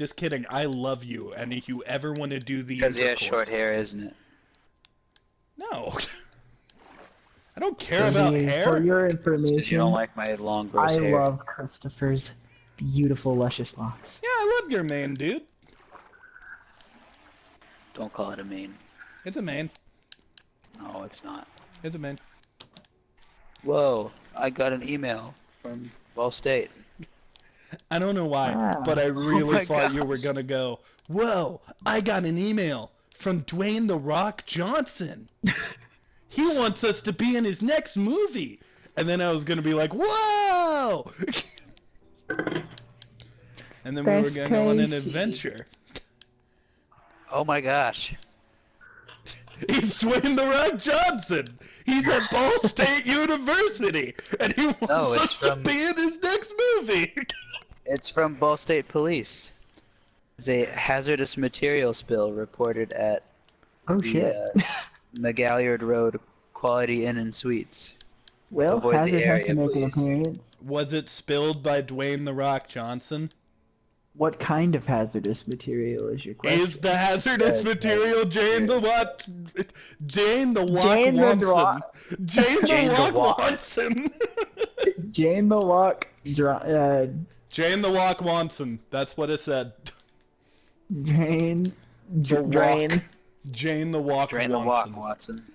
S1: Just kidding. I love you, and if you ever want to do the
S3: Because he has
S1: intercourse...
S3: short hair, isn't it?
S1: No. I don't care about hair.
S2: For your
S3: Because you
S2: information,
S3: don't like my long, gross
S2: I
S3: hair.
S2: love Christopher's beautiful, luscious locks.
S1: Yeah, I love your mane, dude.
S3: Don't call it a mane.
S1: It's a mane.
S3: No, it's not.
S1: It's a mane.
S3: Whoa, I got an email from Ball State.
S1: I don't know why,
S2: Wow.
S1: but I really
S3: my
S1: thought you were
S3: gosh.
S1: gonna go, whoa, I got an email from Dwayne "The Rock" Johnson. He wants us to be in his next movie. And then I was gonna be like, whoa! And then
S2: That's
S1: we were gonna go on an
S2: crazy.
S1: adventure.
S3: Oh my gosh.
S1: He's Dwayne "The Rock" Johnson. He's at Ball State University, and he wants
S3: No, it's
S1: us to
S3: from-
S1: be in his next movie.
S3: It's from Ball State Police. There's a hazardous material spill reported at
S2: Oh
S3: the
S2: shit.
S3: McGalliard Road Quality Inn and Suites.
S2: Well,
S3: avoid the
S2: Hazard has
S3: area,
S2: to make an
S3: please.
S2: appearance.
S1: Was it spilled by Dwayne "The Rock" Johnson?
S2: What kind of hazardous material is your question?
S1: Is the hazardous
S3: Said,
S1: material Jane the what? Jane the Walk
S2: Jane the
S1: Watson.
S2: Rock-
S1: Jane
S3: Jane
S1: the
S3: the
S1: Walk
S3: Walk.
S1: Watson.
S2: Jane the Walk,
S1: Jane the Walk Watson. That's what it said.
S2: Drain,
S1: The
S2: Drain.
S1: Walk. Jane the Walk
S3: Drain the
S1: Watson.
S3: walk, Watson.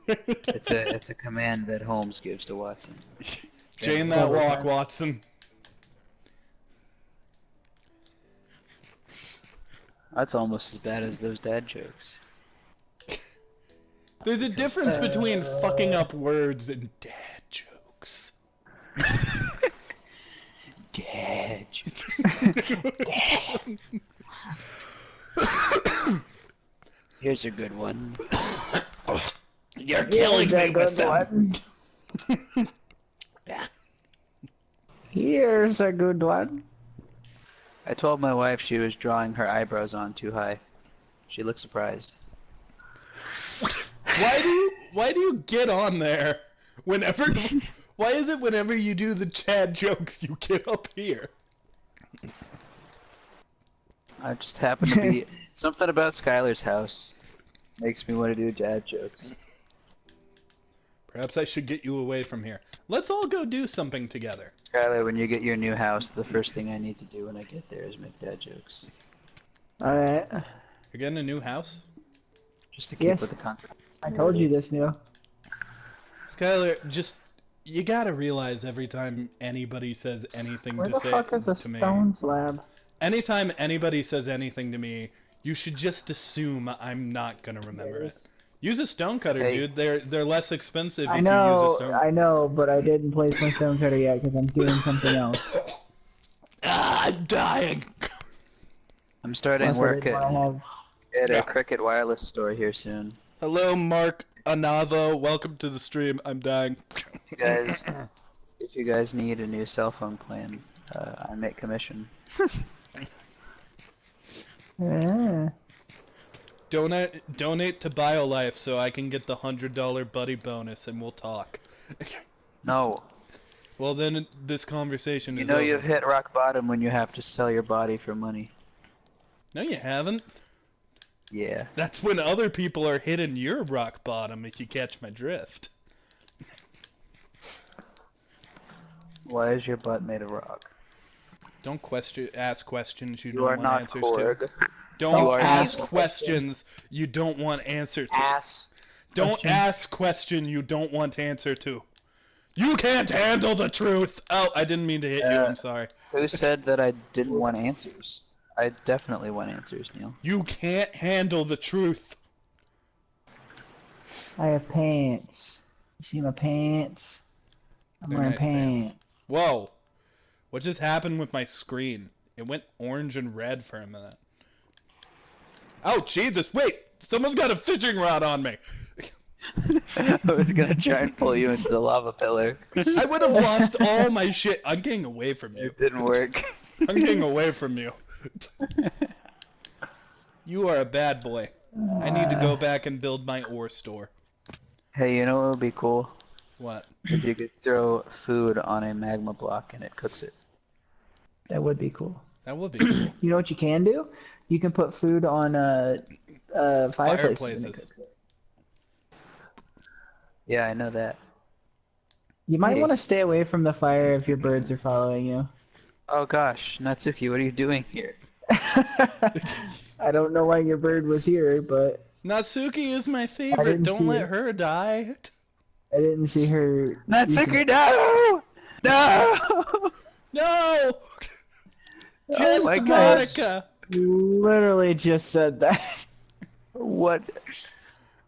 S3: It's a command that Holmes gives to Watson.
S1: Jane that walk, Watson.
S3: That's almost as bad as those dad jokes.
S1: There's a difference between fucking up words and dad jokes.
S3: Dad jokes. Here's a good one.
S1: You're killing
S2: Here's a
S1: me with
S2: good
S1: them.
S2: one. Here's a good one.
S3: I told my wife she was drawing her eyebrows on too high. She looked surprised.
S1: Why do you get on there whenever? Why is it whenever you do the Chad jokes you get up here?
S3: I just happen to be something about Skylar's house makes me want to do dad jokes.
S1: Perhaps I should get you away from here. Let's all go do something together.
S3: Skylar, when you get your new house, the first thing I need to do when I get there is make dad jokes.
S2: Alright.
S1: You're getting a new house?
S3: Just to keep
S2: Yes.
S3: with the content.
S2: I told you this, Neil.
S1: Skylar, you gotta realize every time anybody says anything
S2: Where
S1: to
S2: the
S1: say
S2: fuck is a
S1: to me.
S2: stone slab?
S1: Anytime anybody says anything to me, you should just assume I'm not gonna remember it. Use a stone cutter,
S3: Hey.
S1: dude. They're less expensive if
S2: I
S1: you use a stone.
S2: I know, but I didn't place my stone cutter yet because I'm doing something else.
S1: Ah, I'm dying.
S3: I'm starting
S2: Plus, I
S3: work
S2: didn't
S3: at,
S2: wanna have...
S3: at a Cricket Wireless store here soon.
S1: Hello, Mark Anavo. Welcome to the stream. I'm dying.
S3: If you guys need a new cell phone plan, I make commission.
S2: Yeah.
S1: Donate to BioLife so I can get the $100 buddy bonus and we'll talk.
S3: No,
S1: Well, then this conversation
S3: you
S1: is
S3: know
S1: over.
S3: you've hit rock bottom when you have to sell your body for money.
S1: No, you haven't.
S3: Yeah.
S1: That's when other people are hitting your rock bottom, if you catch my drift.
S3: Why is your butt made of rock?
S1: Don't ask questions you
S3: You
S1: don't
S3: are
S1: want
S3: not
S1: answers
S3: Korg.
S1: to.
S3: You
S1: Don't
S3: are
S1: ask
S3: not.
S1: questions you don't want answer to.
S2: Ass.
S1: Don't
S2: question.
S1: ask question you don't want answer to. You can't handle the truth! Oh, I didn't mean to hit you, I'm sorry.
S3: Who said that I didn't want answers? I definitely want answers, Neil.
S1: You can't handle the truth.
S2: I have pants. You see my pants? I'm
S1: They're
S2: wearing
S1: nice
S2: pants.
S1: Whoa. What just happened with my screen? It went orange and red for a minute. Oh, Jesus, wait! Someone's got a fishing rod on me!
S3: I was gonna try and pull you into the lava pillar.
S1: I would have lost all my shit. I'm getting away from you.
S3: It didn't work.
S1: I'm getting away from you. You are a bad boy. I need to go back and build my ore store.
S3: Hey, you know what would be cool?
S1: What?
S3: If you could throw food on a magma block and it cooks it.
S2: That would be cool.
S1: That would be cool.
S2: You know what you can do? You can put food on fireplaces. And cook it.
S3: Yeah, I know that.
S2: You might want to stay away from the fire if your birds are following you.
S3: Oh gosh, Natsuki, what are you doing here?
S2: I don't know why your bird was here, but...
S1: Natsuki is my favorite. Don't let her die.
S2: I didn't see her...
S3: Natsuki, no! No!
S1: No!
S3: Oh
S1: Just
S3: my
S1: Monica!
S2: Literally just said that.
S3: What?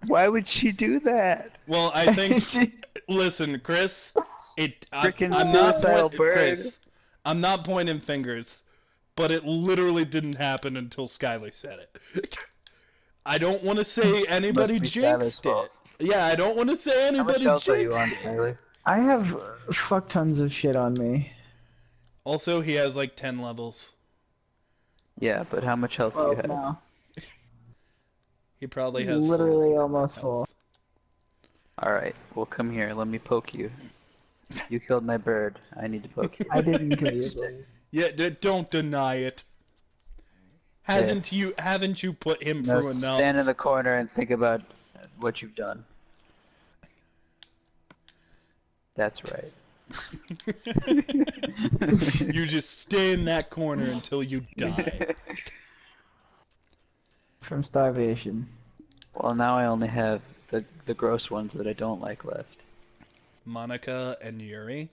S3: Why would she do that?
S1: Well, I think... Listen, Chris.
S3: Frickin'
S1: I'm
S3: suicidal
S1: not
S3: bird.
S1: Chris, I'm not pointing fingers, but it literally didn't happen until Skylar said it. I don't want to say anybody jinxed it. Yeah, I don't want to say anybody jinxed it.
S3: How much health are you on, Skylar?
S2: I have fuck tons of shit on me.
S1: Also, he has like 10 levels.
S3: Yeah, but how much health do you have?
S2: No.
S1: He probably has
S2: literally almost full.
S3: Alright, well come here, let me poke you. You killed my bird. I need to poke you.
S2: I didn't kill you.
S1: Yeah, don't deny it. Haven't you put him through enough?
S3: Stand in the corner and think about what you've done. That's right.
S1: You just stay in that corner until you die.
S2: From starvation.
S3: Well, now I only have the gross ones that I don't like left.
S1: Monica and Yuri?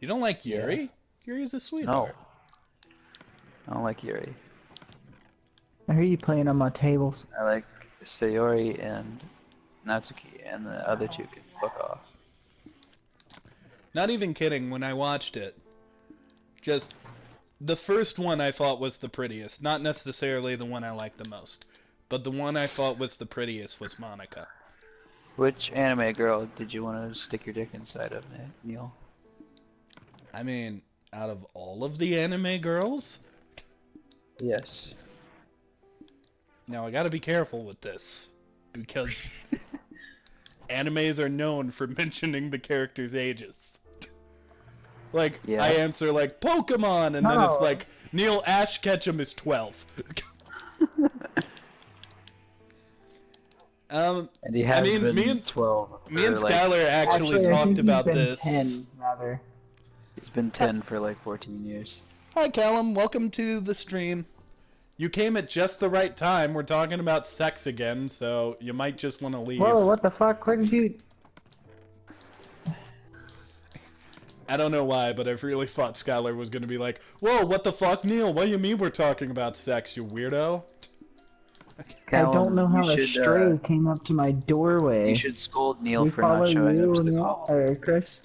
S1: You don't like Yuri? Yeah. Yuri's a sweetheart.
S3: No. I don't like Yuri.
S2: I hear you playing on my tables.
S3: I like Sayori and Natsuki, and the other two can fuck off.
S1: Not even kidding, when I watched it, just the first one I thought was the prettiest. Not necessarily the one I liked the most, but the one I thought was the prettiest was Monica.
S3: Which anime girl did you want to stick your dick inside of, Neil?
S1: I mean, out of all of the anime girls?
S3: Yes.
S1: Now, I gotta be careful with this, because animes are known for mentioning the characters' ages. Like, yeah. I answer like, Pokemon, and then it's like, Neil Ash Ketchum is 12.
S3: And he has been 12.
S1: Me and Skylar actually talked about this.
S2: 10, rather.
S3: He's been 10 for like 14 years.
S1: Hi, Calum. Welcome to the stream. You came at just the right time. We're talking about sex again, so you might just want to leave.
S2: Whoa, what the fuck? Where did you...
S1: I don't know why, but I really thought Skylar was going to be like, whoa, what the fuck, Neil? What do you mean we're talking about sex, you weirdo?
S3: Calum,
S2: I don't know how a stray came up to my doorway.
S3: You should scold Neil for not showing up to the call.
S2: Or Chris?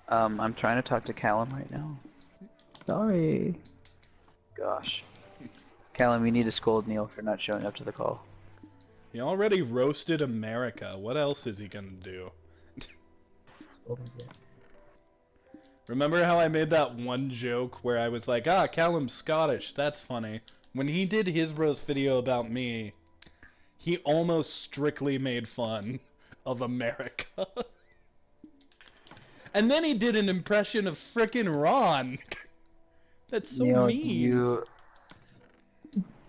S3: I'm trying to talk to Calum right now.
S2: Sorry.
S3: Gosh. Calum, you need to scold Neil for not showing up to the call.
S1: He already roasted America. What else is he gonna do? Remember how I made that one joke where I was like, ah, Calum's Scottish, that's funny. When he did his roast video about me, he almost strictly made fun of America. And then he did an impression of frickin' Ron. That's so mean.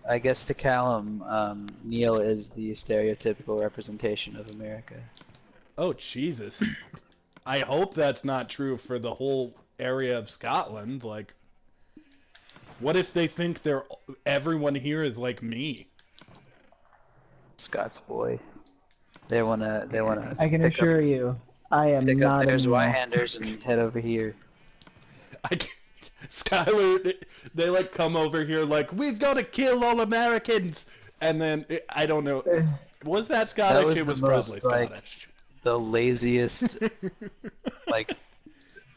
S3: I guess to Calum, Neil is the stereotypical representation of America.
S1: Oh, Jesus. I hope that's not true for the whole area of Scotland. Like, what if they think everyone here is like me?
S3: Scots boy. They wanna.
S2: I can assure you, I am
S3: pick
S2: not.
S3: Pick up theirs Y-handers and head over here.
S1: Skylar, they like come over here like, we've got to kill all Americans, and then I don't know. Was that Scottish?
S3: That was
S1: it was
S3: the
S1: probably
S3: most,
S1: Scottish.
S3: like, the laziest, like,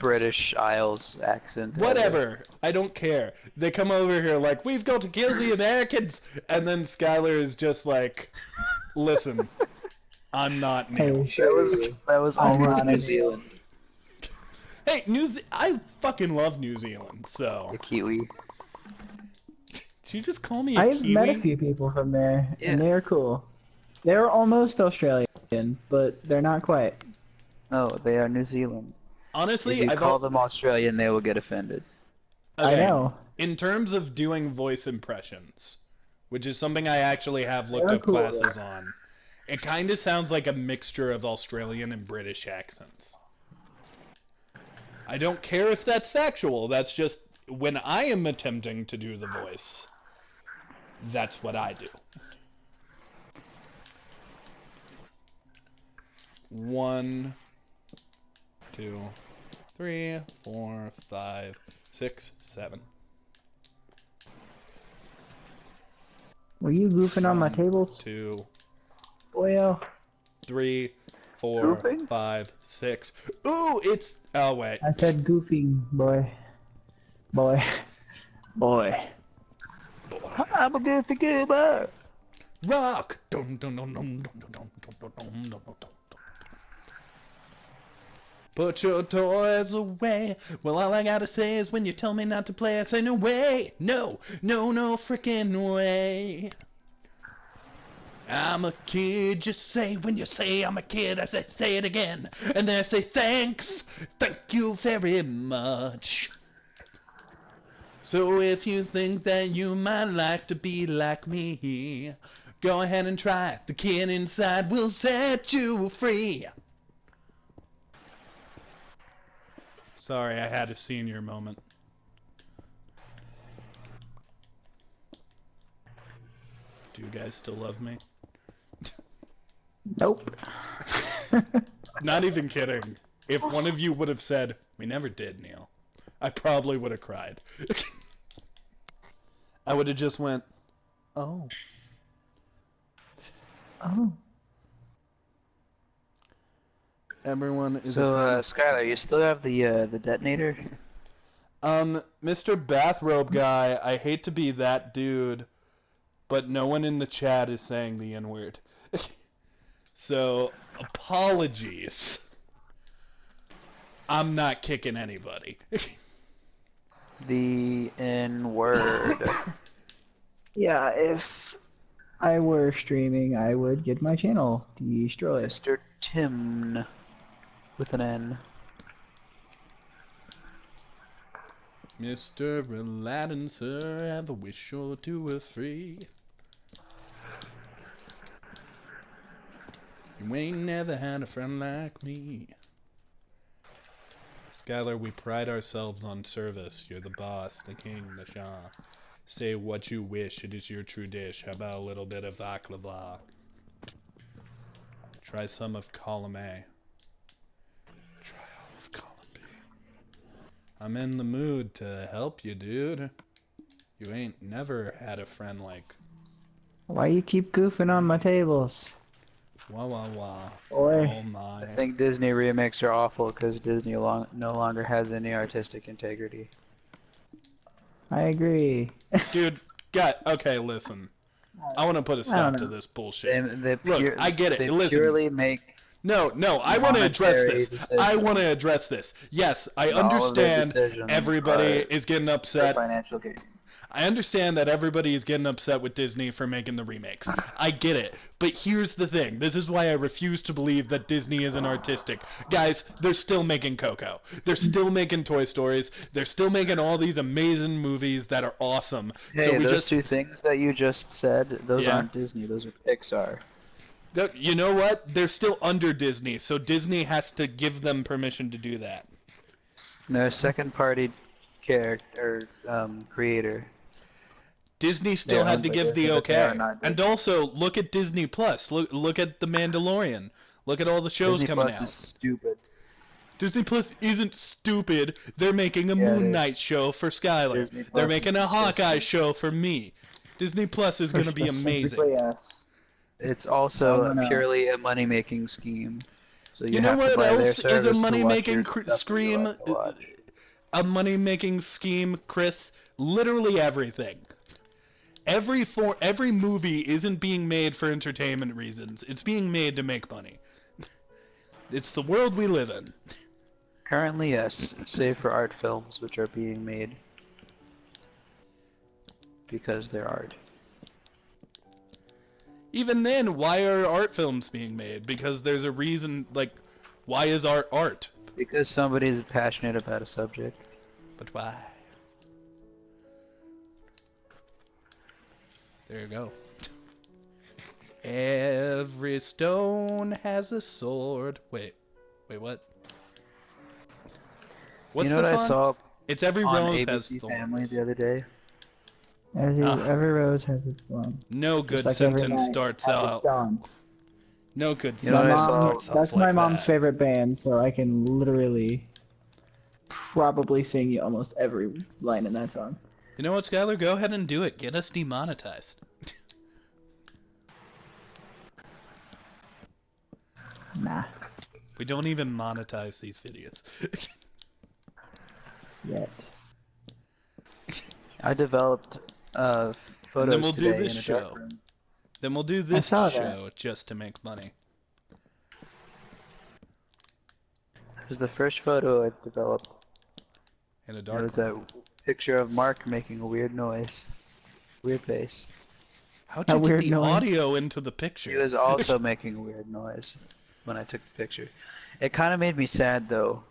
S3: British Isles accent.
S1: Whatever. I don't care. They come over here like, we've got to kill the Americans, and then Skylar is just like, listen, I'm not Neil.
S3: That was almost New Zealand.
S1: Hey, I fucking love New Zealand, so...
S3: The Kiwi.
S1: Did you just call me a
S2: I've
S1: Kiwi?
S2: met a few people from there, and they're cool. They're almost Australian, but they're not quite.
S3: No, they are New Zealand.
S1: Honestly,
S3: if you call them Australian, they will get offended.
S2: I know.
S1: In terms of doing voice impressions, which is something I actually have looked
S2: They're
S1: up
S2: cool,
S1: classes on, it kind of sounds like a mixture of Australian and British accents. I don't care if that's factual, that's just, when I am attempting to do the voice, that's what I do. 1, 2, 3, 4, 5, 6, 7.
S2: Were you goofing on my
S1: 1,
S2: tables?
S1: 2,
S2: Boyo.
S1: 3, 4,
S3: Goofing?
S1: 5, 6. Ooh, it's... Oh, wait.
S2: I said goofing, boy. Boy. Boy. I'm a goofy goober.
S1: Rock! Dun, dun, dun, dun, dun, dun, dun, dun, dun, dun, dun, dun. Put your toys away. Well, all I gotta say is when you tell me not to play, I say no way. No, no, no frickin' way. I'm a kid, just say when you say I'm a kid, I say it again. And then I say thanks, thank you very much. So if you think that you might like to be like me, go ahead and try it. The kid inside will set you free. Sorry, I had a senior moment. Do you guys still love me?
S2: Nope.
S1: Not even kidding. If one of you would have said, we never did, Neil, I probably would have cried. I would have just went, oh.
S2: Oh.
S1: Everyone is
S3: So, Skylar, you still have the detonator?
S1: Mr. Bathrobe Guy, I hate to be that dude, but no one in the chat is saying the N-word. So, apologies. I'm not kicking anybody.
S3: The N-word.
S2: Yeah, if I were streaming, I would get my channel destroyed.
S3: Mr. Tim with an N.
S1: Mr. Aladdin, sir, have a wish or two are free. You ain't never had a friend like me. Skylar, we pride ourselves on service. You're the boss, the king, the shah. Say what you wish, it is your true dish. How about a little bit of baklava? Try some of column A. Try all of column B. I'm in the mood to help you, dude. You ain't never had a friend like...
S2: Why you keep goofing on my tables?
S1: Wah wah wah.
S2: Boy.
S1: Oh my.
S3: I think Disney remakes are awful because Disney no longer has any artistic integrity.
S2: I agree.
S1: Dude, okay, listen. I want to put a stop to this bullshit. Look, I get it.
S3: They
S1: Listen.
S3: purely make...
S1: No, I want to address this. I want to address this. Yes, I understand everybody is getting upset.
S3: Financial gain.
S1: I understand that everybody is getting upset with Disney for making the remakes. I get it. But here's the thing. This is why I refuse to believe that Disney isn't artistic. Guys, they're still making Coco. They're still making Toy Stories. They're still making all these amazing movies that are awesome.
S3: Hey,
S1: so
S3: those two things that you just said, those aren't Disney. Those are Pixar.
S1: You know what? They're still under Disney, so Disney has to give them permission to do that.
S3: No, second-party character, creator.
S1: Disney still had to give the okay. And also, look at Disney Plus. Look at The Mandalorian. Look at all the shows coming out.
S3: Disney Plus is stupid.
S1: Disney Plus isn't stupid. They're making a Moon Knight show for Skylar. They're making a Hawkeye show for me. Disney Plus is going to be amazing.
S2: Yes.
S3: It's also purely a money-making scheme. So
S1: you know what else is a money-making scheme? A money-making scheme, Chris? Literally everything. Every movie isn't being made for entertainment reasons. It's being made to make money. It's the world we live in.
S3: Currently, yes, save for art films, which are being made because they're art.
S1: Even then, why are art films being made? Because there's a reason, like, why is art art?
S3: Because somebody's passionate about a subject.
S1: But why? There you go. Every stone has a sword. Wait, what? What's
S3: you know
S1: the
S3: what
S1: song?
S3: I saw
S1: It's every
S3: on
S1: rose
S3: ABC
S1: has
S3: Family
S1: thorns.
S3: the other day?
S2: Every rose has its thorn.
S1: No good
S2: Just like every
S1: sentence
S2: night
S1: starts
S2: has its
S1: out.
S2: dawn.
S1: No good
S3: You know
S2: My
S3: what I
S1: sentence
S3: saw?
S2: mom,
S1: starts off
S2: that's
S1: like
S2: my mom's
S1: that.
S2: favorite band, so I can literally probably sing you almost every line in that song.
S1: You know what, Skylar? Go ahead and do it. Get us demonetized.
S2: Nah.
S1: We don't even monetize these videos.
S2: Yet.
S3: I developed
S1: And
S3: photos
S1: then we'll do
S3: today
S1: this
S3: in a
S1: show.
S3: dark room.
S1: Then we'll do this
S2: saw that.
S1: show just to make money.
S3: It was the first photo I developed.
S1: In a
S3: It
S1: dark
S3: was a picture of Mark making a weird noise. Weird face.
S1: How'd
S2: A
S1: you get
S2: weird
S1: the
S2: noise.
S1: audio into the picture?
S3: He was also making a weird noise when I took the picture. It kind of made me sad though,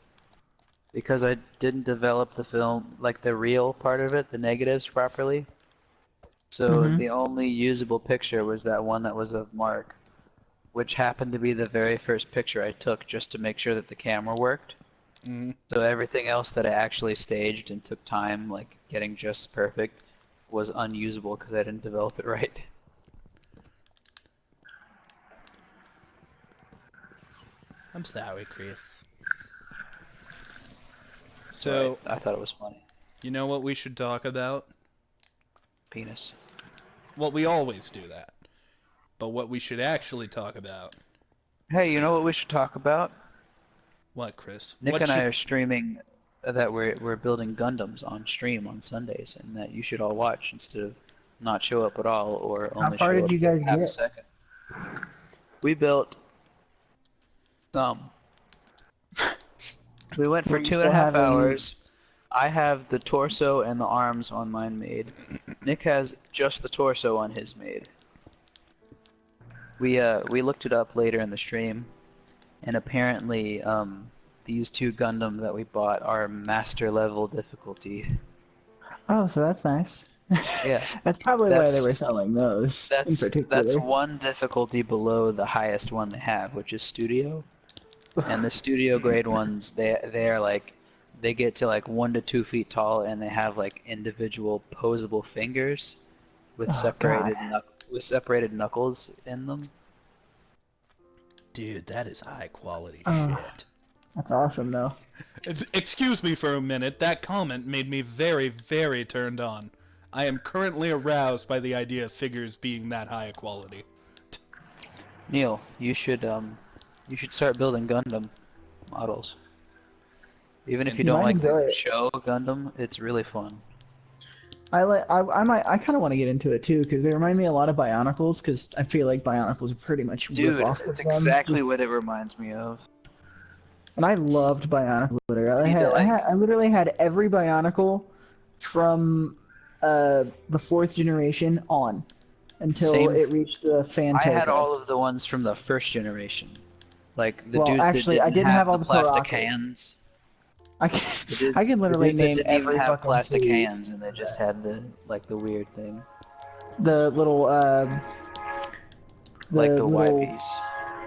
S3: because I didn't develop the film, like the real part of it, the negatives properly. So the only usable picture was that one that was of Mark, which happened to be the very first picture I took just to make sure that the camera worked. So everything else that I actually staged and took time, like getting just perfect, was unusable because I didn't develop it right.
S1: I'm sorry, Chris. So,
S3: I thought it was funny.
S1: you know what we should talk about?
S3: Penis.
S1: Well, we always do that. But what we should actually talk about...
S3: Hey, you know what we should talk about?
S1: What, Chris?
S3: Nick
S1: What
S3: and I are streaming that we're building Gundams on stream on Sundays, and that you should all watch instead of not show up at all or
S2: How
S3: only
S2: far
S3: show
S2: did
S3: up
S2: you
S3: for
S2: guys
S3: half a
S2: get?
S3: second. We built some. We went for
S2: Were you
S3: 2.5
S2: still having-
S3: hours. I have the torso and the arms on mine made. Nick has just the torso on his made. We looked it up later in the stream, and apparently these two Gundam that we bought are master level difficulty.
S2: Oh, so that's nice.
S3: Yeah.
S2: That's probably why they were selling those in particular.
S3: That's one difficulty below the highest one they have, which is Studio. And the Studio grade ones, they're like, they get to like 1 to 2 feet tall, and they have like individual posable fingers with separated knuckles in them.
S1: Dude, that is high quality
S2: Oh.
S1: shit.
S2: That's awesome, though.
S1: Excuse me for a minute. That comment made me very, very turned on. I am currently aroused by the idea of figures being that high quality.
S3: Neil, you should start building Gundam models. Even if you don't like the show Gundam, it's really fun.
S2: I kind of want to get into it too because they remind me a lot of Bionicles because I feel like Bionicles are pretty much
S3: Dude,
S2: rip-offs
S3: it's
S2: of them.
S3: exactly what it reminds me of.
S2: And I loved Bionicle literally. I literally had every Bionicle from the 4th generation on until it reached the Fantaka.
S3: I had all of the ones from the 1st generation. Like the dude
S2: actually,
S3: that
S2: I didn't have all the
S3: plastic
S2: Paracels.
S3: hands.
S2: I can literally name
S3: didn't
S2: every
S3: even have
S2: fucking
S3: plastic
S2: sleeve.
S3: hands, and they just had the weird thing,
S2: The little
S3: like the Y
S2: little,
S3: piece.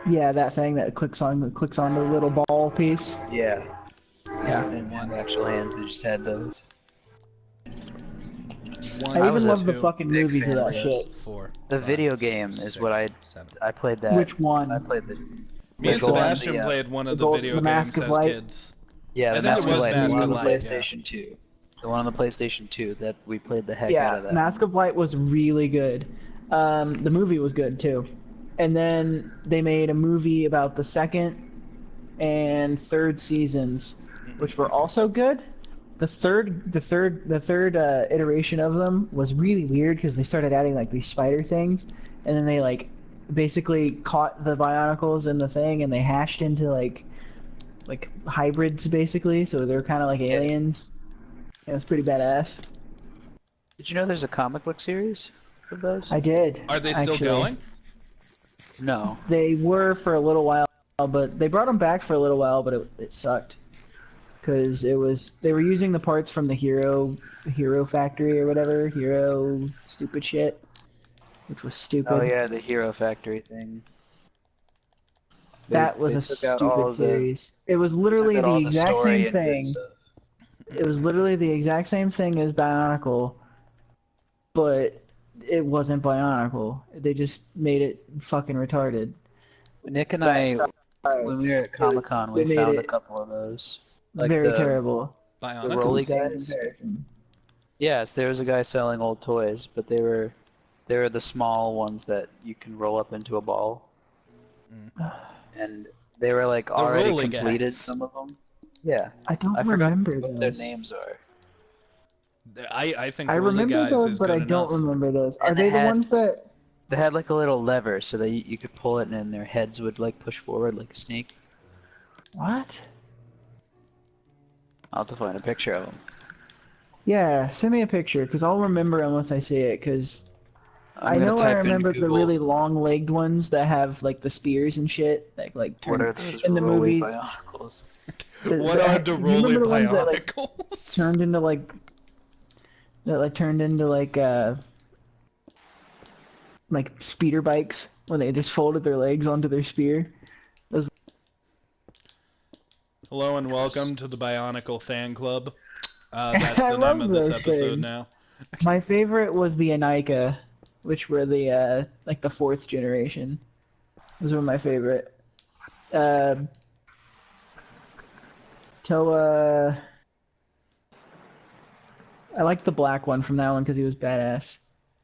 S2: Yeah, that thing that clicks on the little ball piece.
S3: Yeah.
S2: Yeah.
S3: They didn't have actual hands; they just had those.
S2: I even love the fucking movies of that shit.
S3: The video game is what I played that.
S2: Which one?
S3: I played the.
S1: Me and Sebastian played one of the video games as kids.
S3: Yeah, the
S1: I think
S3: Mask
S1: it was
S3: of Light. The
S1: Mask
S3: one
S1: of
S3: on the
S1: Light,
S3: PlayStation 2. The one on the PlayStation 2 that we played the heck out
S2: Yeah,
S3: of that.
S2: Mask of Light was really good. The movie was good too. And then they made a movie about the 2nd and 3rd seasons, which were also good. The third iteration of them was really weird because they started adding like these spider things, and then they like basically caught the Bionicles in the thing and they hashed into like hybrids basically, so they're kind of like aliens. It was pretty badass.
S3: Did you know there's a comic book series of those?
S2: I did.
S1: Are they still going?
S3: No.
S2: They were for a little while, but they brought them back for a little while, but it sucked. Because they were using the parts from the Hero Factory or whatever, Hero stupid shit. which was stupid.
S3: Oh yeah, the Hero Factory thing.
S2: That was
S3: they
S2: a
S3: took out all
S2: stupid series. It was literally
S3: took out
S2: the
S3: all the
S2: exact
S3: story
S2: same
S3: and good
S2: thing.
S3: stuff.
S2: It was literally the exact same thing as Bionicle, but it wasn't Bionicle. They just made it fucking retarded.
S3: Nick and
S2: Sorry.
S3: when we were at Comic-Con,
S2: They
S3: we
S2: made
S3: found a
S2: it
S3: couple of those. Like
S2: very
S3: the
S2: terrible.
S3: the Rolly
S2: Same
S3: guys.
S2: comparison.
S3: Yes, there was a guy selling old toys, but they were the small ones that you can roll up into a ball. And they were like already
S1: Rolly
S3: completed,
S1: guys.
S3: some of them. Yeah.
S2: I don't
S3: I
S2: remember
S3: forgot
S2: those.
S3: what their names are.
S1: I think
S2: I
S1: Rolly
S2: remember
S1: Guys
S2: those,
S1: is
S2: but
S1: good
S2: I don't
S1: enough.
S2: remember those. Are
S3: And
S2: they
S3: they
S2: the
S3: had-
S2: ones that?
S3: They had like a little lever so that you could pull it and then their heads would like push forward like a snake.
S2: What?
S3: I'll have to find a picture of them.
S2: Yeah, send me a picture, because I'll remember them once I see it, because I
S3: I'm gonna
S2: know I
S3: type in
S2: remember the
S3: Google,
S2: really long-legged ones that have, like, the spears and shit, like
S3: what
S2: turn
S3: are those
S2: in the
S3: Rolly
S2: movies.
S3: Bionicles?
S1: What are the
S2: do you
S1: Rolly
S2: remember the ones that, like,
S1: Bionicles?
S2: turned into, like, speeder bikes, when they just folded their legs onto their spear?
S1: Hello and welcome to the Bionicle fan club. That's
S2: I
S1: the
S2: love
S1: name of this
S2: those
S1: episode
S2: things.
S1: now.
S2: My favorite was the Anika, which were the like the 4th generation. Those were my favorite. Toa. I liked the black one from that one because he was badass.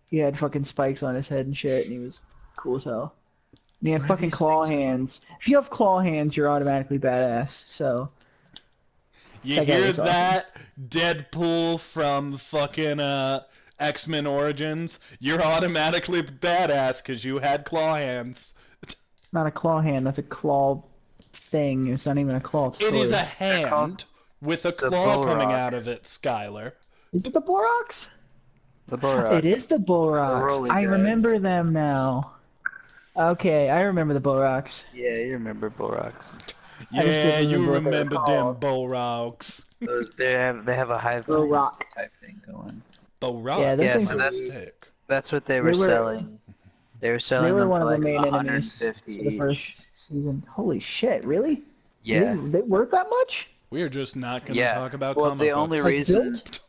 S2: He had fucking spikes on his head and shit, and he was cool as hell. And he had fucking claw hands. If you have claw hands, you're automatically badass. So.
S1: You
S2: That guy
S1: hear
S2: was awesome.
S1: that, Deadpool from fucking X-Men Origins? You're automatically badass because you had claw hands.
S2: Not a claw hand. That's a claw thing. It's not even a claw. It's
S1: It is
S2: sword.
S1: a hand with a
S3: the
S1: claw coming
S3: Bulrock.
S1: out of it, Skylar.
S2: Is it the Borox?
S3: The Borak.
S2: It is the Borox.
S3: Rolly
S2: I
S3: guys.
S2: remember them now. Okay, I remember the Borox.
S3: Yeah, you remember Boraks.
S2: I just
S1: Yeah,
S2: didn't
S1: you
S2: remember what they were
S1: remember them
S2: called.
S1: Bullrocks.
S3: Those they have a hive mind
S2: Rock.
S3: type thing going.
S1: Bullrocks?
S2: Yeah, those
S3: Yeah,
S2: things
S3: so
S2: were
S3: that's
S1: sick.
S3: that's what they were
S2: They were-
S3: selling. They were selling
S2: They were
S3: them
S2: one
S3: for
S2: of
S3: like
S2: the main enemies
S3: 150
S2: for the
S3: each.
S2: first season. Holy shit, really?
S3: Yeah.
S2: They worth that much?
S1: We are just not going to
S3: Yeah.
S1: talk about
S3: Well,
S1: comic
S3: the
S1: books.
S3: only
S2: Like
S3: reason
S2: built?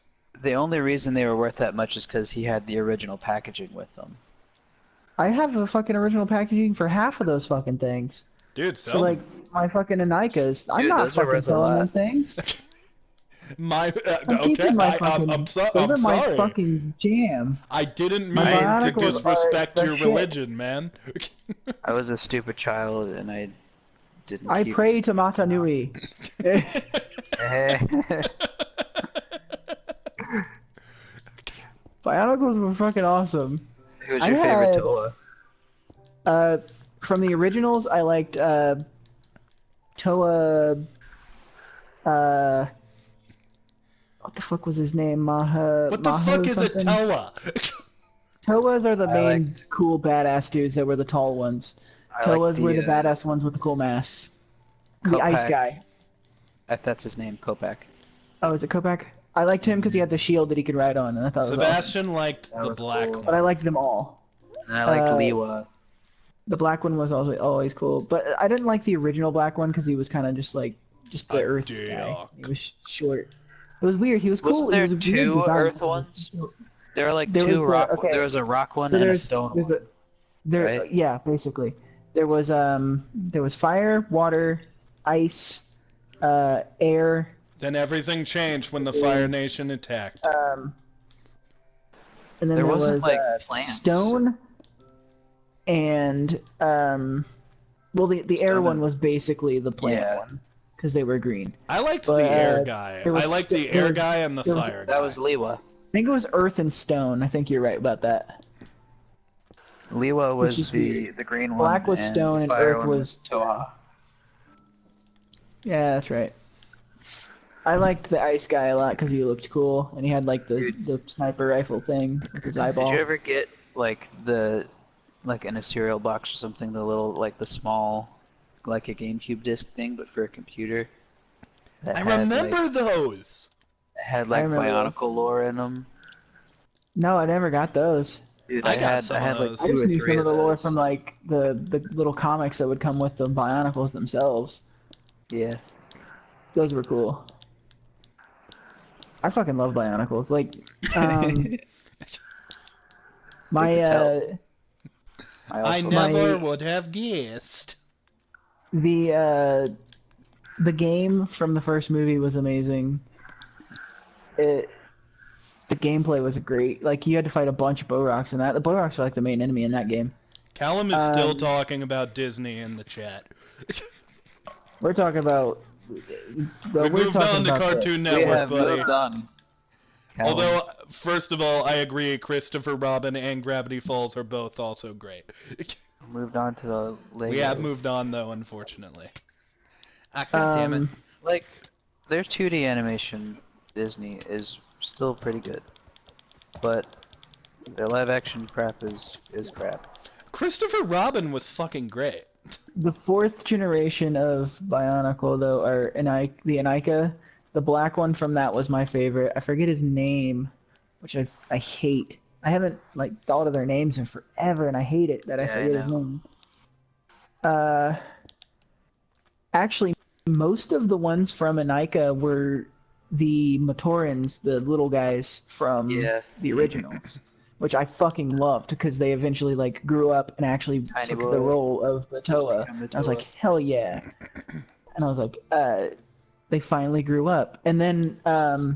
S3: the only reason they were worth that much is because he had the original packaging with them.
S2: I have the fucking original packaging for half of those fucking things.
S1: Dude,
S2: So
S1: sell
S2: like my fucking Anikas, I'm
S3: Dude,
S2: not
S3: those are
S2: fucking
S3: worth a
S2: selling
S3: lot.
S2: those things.
S1: my
S2: I'm
S1: okay,
S2: keeping my
S1: I'm
S2: fucking. Those
S1: I'm
S2: are my
S1: sorry.
S2: fucking jam.
S1: I didn't
S2: My
S1: mean to
S2: Bionicles are
S1: disrespect
S2: the
S1: your
S2: shit.
S1: religion, man.
S3: I was a stupid child and I didn't.
S2: I
S3: keep...
S2: pray to Mata Nui. Bionicles were fucking awesome.
S3: Who's
S2: I
S3: your favorite
S2: had-
S3: Toa?
S2: From the originals, I liked Toa. What the fuck was his name? Maha.
S1: What the
S2: Maho
S1: fuck is a
S2: something?
S1: Toa?
S2: Toas are the
S3: I
S2: main
S3: liked-
S2: cool badass dudes that were the tall ones.
S3: I
S2: Toas
S3: like
S2: were the badass ones with the cool masks. The ice
S3: Kopak.
S2: guy.
S3: That's his name, Kopak.
S2: Oh, is it Kopak? I liked him because he had the shield that he could ride on, and I thought it was awesome.
S1: Sebastian liked
S3: That
S1: the
S3: was
S1: black
S3: cool.
S2: But I liked them all.
S3: And I liked
S2: Uh,
S3: Liwa.
S2: The black one was also always cool, but I didn't like the original black one because he was kind of just the
S1: A
S2: Earth
S1: dick.
S2: guy. He was short. It was weird. He was cool.
S3: Wasn't there
S2: He was a weird
S3: two
S2: design.
S3: Earth ones? There were like
S2: There was
S3: two rock.
S2: okay.
S3: There was a rock one
S2: So
S3: and a
S2: there's
S3: stone
S2: there's
S3: one. Right?
S2: yeah, basically. There was fire, water, ice, air,
S1: Then everything changed when the Fire Nation attacked.
S2: and then
S3: There
S2: there
S3: wasn't,
S2: was
S3: like, plants.
S2: stone, and well, the air
S3: Stone
S2: one
S3: and-
S2: was basically the plant
S3: Yeah.
S2: one because they were green.
S1: I liked
S2: but,
S1: the air guy.
S2: there was
S1: I liked the
S2: st- there
S1: air
S2: was-
S1: guy and the
S2: there was-
S1: fire guy.
S3: That was Liwa.
S2: I think it was earth and stone. I think you're right about that.
S3: Liwa
S2: Which is
S3: was the green one.
S2: Black was
S3: and
S2: stone
S3: the
S2: and
S3: fire
S2: earth
S3: one
S2: was
S3: Toa.
S2: Yeah, that's right. I liked the ice guy a lot because he looked cool, and he had like the sniper rifle thing with his eyeball.
S3: Did you ever get like in a cereal box or something, the little the small like a GameCube disc thing, but for a computer? That
S1: I
S3: had,
S1: remember those.
S3: had
S2: I
S3: like
S2: remember those.
S3: Bionicle lore in them.
S2: No, I never got those.
S3: Dude,
S1: I got
S3: I
S1: some
S3: had
S1: of
S3: like
S1: those.
S2: I
S3: two
S2: just
S3: or
S2: knew
S3: three
S2: some of
S3: of
S2: the lore
S3: those.
S2: from like the little comics that would come with the Bionicles themselves.
S3: Yeah.
S2: Those were cool. I fucking love Bionicles. Like,
S3: You
S2: my
S3: could tell. I
S1: I
S3: also
S1: never
S2: My-
S1: would have guessed.
S2: the game from the first movie was amazing. It The gameplay was great. Like you had to fight a bunch of Boraks in that. The Boraks are like the main enemy in that game.
S1: Calum is still
S2: Um,
S1: talking about Disney in the chat.
S2: We're talking about.
S1: We moved on to Cartoon
S2: this.
S3: we
S1: Network,
S3: have
S1: buddy.
S3: moved on. Calum.
S1: Although, first of all, I agree, Christopher Robin and Gravity Falls are both also great.
S3: Moved on to the Lego.
S1: We have moved on, though, unfortunately. Ah, God damn it.
S3: Like, their 2D animation, Disney, is still pretty good. But their live action crap is crap.
S1: Christopher Robin was fucking great.
S2: The fourth generation of Bionicle, though, are the Anika. The black one from that was my favorite. I forget his name, which I hate. I haven't like thought of their names in forever, and I hate it that I forget his name. Actually, most of the ones from Anika were the Matorans, the little guys from the originals, which I fucking loved because they eventually like grew up and actually took the role of the Toa. I was like, hell yeah! And I was like, they finally grew up. And then I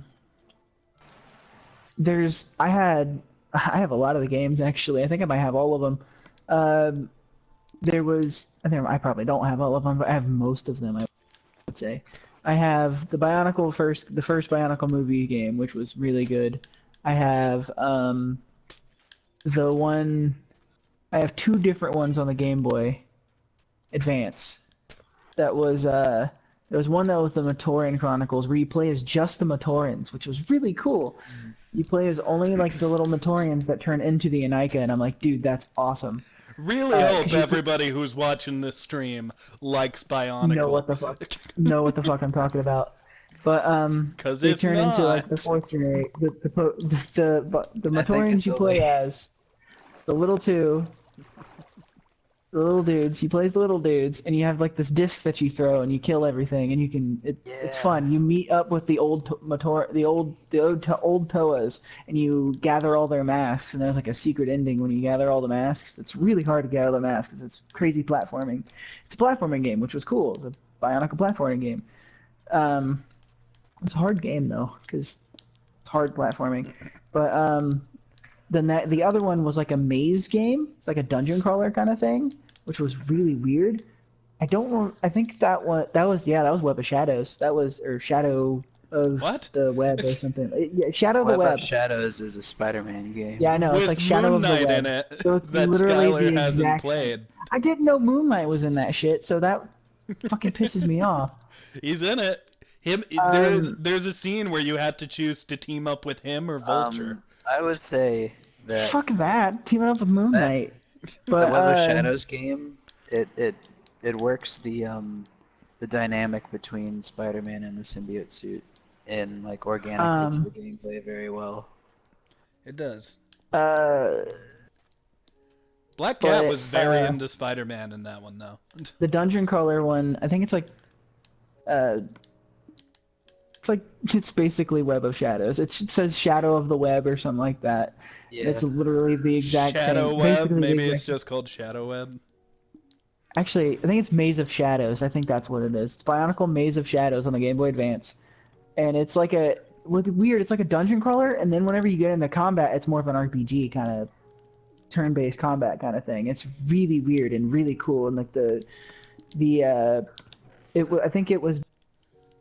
S2: have a lot of the games actually. I think I might have all of them. I probably don't have all of them, but I have most of them. I would say I have the first Bionicle movie game, which was really good. I have I have two different ones on the Game Boy Advance. There was one that was the Matoran Chronicles, where you play as just the Matorans, which was really cool. You play as only like the little Matorians that turn into the Anika, and I'm like, dude, that's awesome.
S1: Really hope everybody who's watching this stream likes Bionicle.
S2: Know what the fuck I'm talking about. But they turn into like the fourth generation. The Matorians you play as, the little dudes. You play as the little dudes, and you have like this disc that you throw, and you kill everything, and you can. It's fun. You meet up with the old Toas, and you gather all their masks, and there's like a secret ending when you gather all the masks. It's really hard to gather the masks because it's crazy platforming. It's a platforming game, which was cool. It's a Bionicle platforming game. It's a hard game though, because it's hard platforming. But then the other one was like a maze game. It's like a dungeon crawler kind of thing, which was really weird. I don't know. I think that was Web of Shadows. Or Shadow of the Web or something. Shadow of the Web.
S3: Web of Shadows is a Spider-Man game.
S2: Yeah, I know.
S1: With
S2: it's like Shadow
S1: Moon
S2: of the
S1: Knight
S2: Web.
S1: in it,
S2: So it's
S1: that
S2: literally
S1: Skylar
S2: the
S1: hasn't
S2: exact
S1: played.
S2: same. I didn't know Moon Knight was in that shit, so that fucking pisses me off.
S1: He's in it. There's a scene where you have to choose to team up with him or Vulture.
S3: I would say that
S2: Fuck that. Teaming up with Moon Knight. But
S3: the Web of Shadows game, it works the dynamic between Spider-Man and the symbiote suit and like organically to the gameplay very well.
S1: It does.
S2: Uh,
S1: Black Cat was very into Spider-Man in that one, though.
S2: The dungeon crawler one, I think it's like, it's basically Web of Shadows. It says Shadow of the Web or something like that. Yeah. It's literally the exact
S1: Shadow
S2: same.
S1: Web?
S2: Basically
S1: Maybe it's just called Shadow Web.
S2: Actually, I think it's Maze of Shadows. I think that's what it is. It's Bionicle Maze of Shadows on the Game Boy Advance. And it's like it's like a dungeon crawler, and then whenever you get into combat, it's more of an RPG kind of turn-based combat kind of thing. It's really weird and really cool, and like I think it was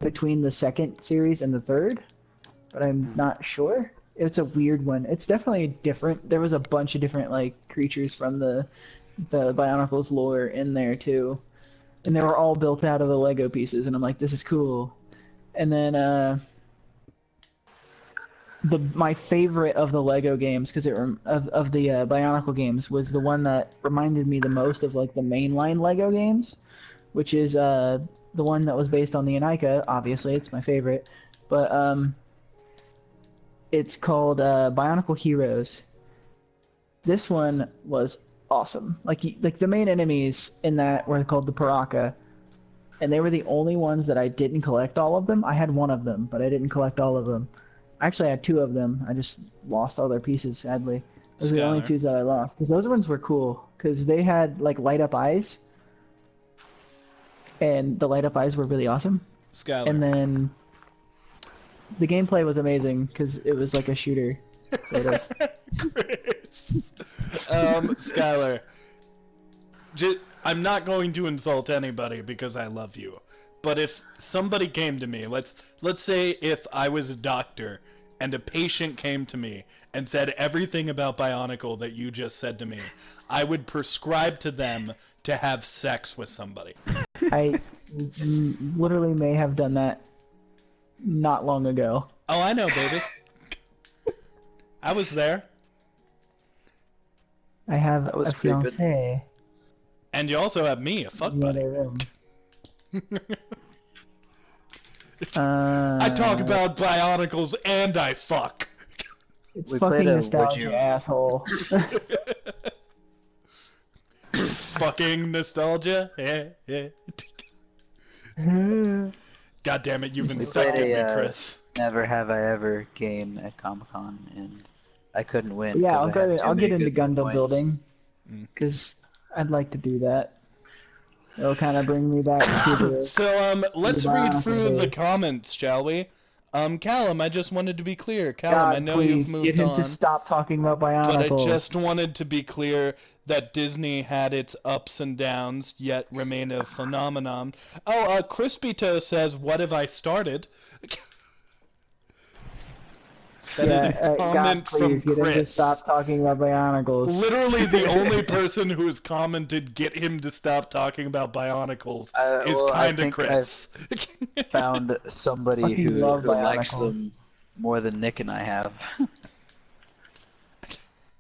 S2: between the second series and the third, but I'm not sure. It's a weird one. It's definitely different. There was a bunch of different like creatures from the Bionicles lore in there too, and they were all built out of the Lego pieces, and I'm like, this is cool. And then my favorite of the Lego games, because of the Bionicle games, was the one that reminded me the most of like the mainline Lego games, which is the one that was based on the Anika. Obviously, it's my favorite, but it's called Bionicle Heroes. this one was awesome. Like the main enemies in that were called the Paraka, and they were the only ones that I didn't collect all of them. I had one of them, but I didn't collect all of them. Actually, I had two of them. I just lost all their pieces, sadly. Those are the only two that I lost. Because those ones were cool. Because they had, like, light-up eyes. And the light-up eyes were really awesome.
S1: Skylar.
S2: And then the gameplay was amazing, because it was like a shooter. Sort of.
S1: Skylar. I'm not going to insult anybody because I love you. But if somebody came to me, let's say if I was a doctor and a patient came to me and said everything about Bionicle that you just said to me, I would prescribe to them to have sex with somebody.
S2: I literally may have done that not long ago.
S1: Oh, I know, baby. I was there.
S2: I have a fiancé.
S1: And you also have me, a fuck buddy. I talk about Bionicles and I fuck.
S2: It's fucking nostalgia, asshole.
S1: Fucking nostalgia? Yeah. God damn it, you've infected me, Chris.
S3: Never Have I Ever game at Comic-Con, and I couldn't win.
S2: Yeah, I'll get into Gundam building, because I'd like to do that. It'll kind of bring me back to the...
S1: So, let's read through the comments, shall we? Calum, I just wanted to be clear. Calum, I know you've moved on.
S2: Get him to stop talking about Bionicles.
S1: But I just wanted to be clear that Disney had its ups and downs, yet remain a phenomenon. Oh, Crispy Toe says, "What have I started?"
S2: God, please get him to stop talking about Bionicles.
S1: Literally, the only person who has commented "get him to stop talking about Bionicles" is kind of Chris.
S3: I've found somebody who likes them more than Nick and I have.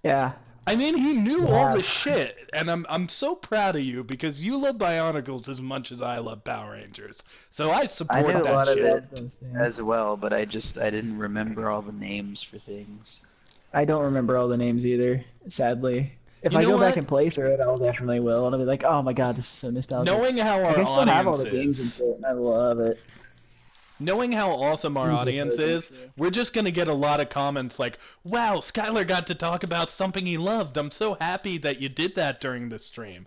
S2: Yeah.
S1: I mean, he knew all the shit, and I'm so proud of you because you love Bionicles as much as I love Power Rangers. So I support that shit.
S3: I knew a lot of it as well, but I didn't remember all the names for things.
S2: I don't remember all the names either, sadly. If I go back and play through it, I'll definitely will. And I'll be like, oh my god, this is so nostalgic.
S1: Knowing how our
S2: I still
S1: audience
S2: have all the games and shit, and I love it.
S1: Knowing how awesome our audience is, we're just going to get a lot of comments like, wow, Skylar got to talk about something he loved. I'm so happy that you did that during the stream.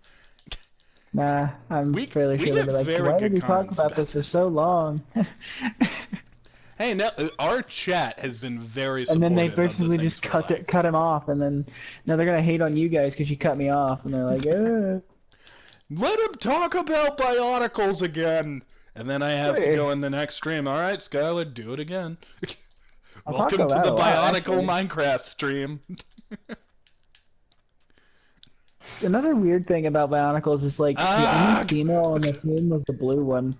S2: Nah, I'm fairly sure they'll be like, why did we talk about this for so long?
S1: Hey, now our chat has been very supportive.
S2: And then they basically just cut him off, and then now they're going to hate on you guys because you cut me off, and they're like,
S1: let him talk about Bionicles again. And then I have to go in the next stream. All right, Skylar, do it again. Welcome to the Bionicle Minecraft stream.
S2: Another weird thing about Bionicles is like the only female on the team was the blue one.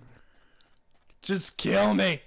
S1: Just kill me.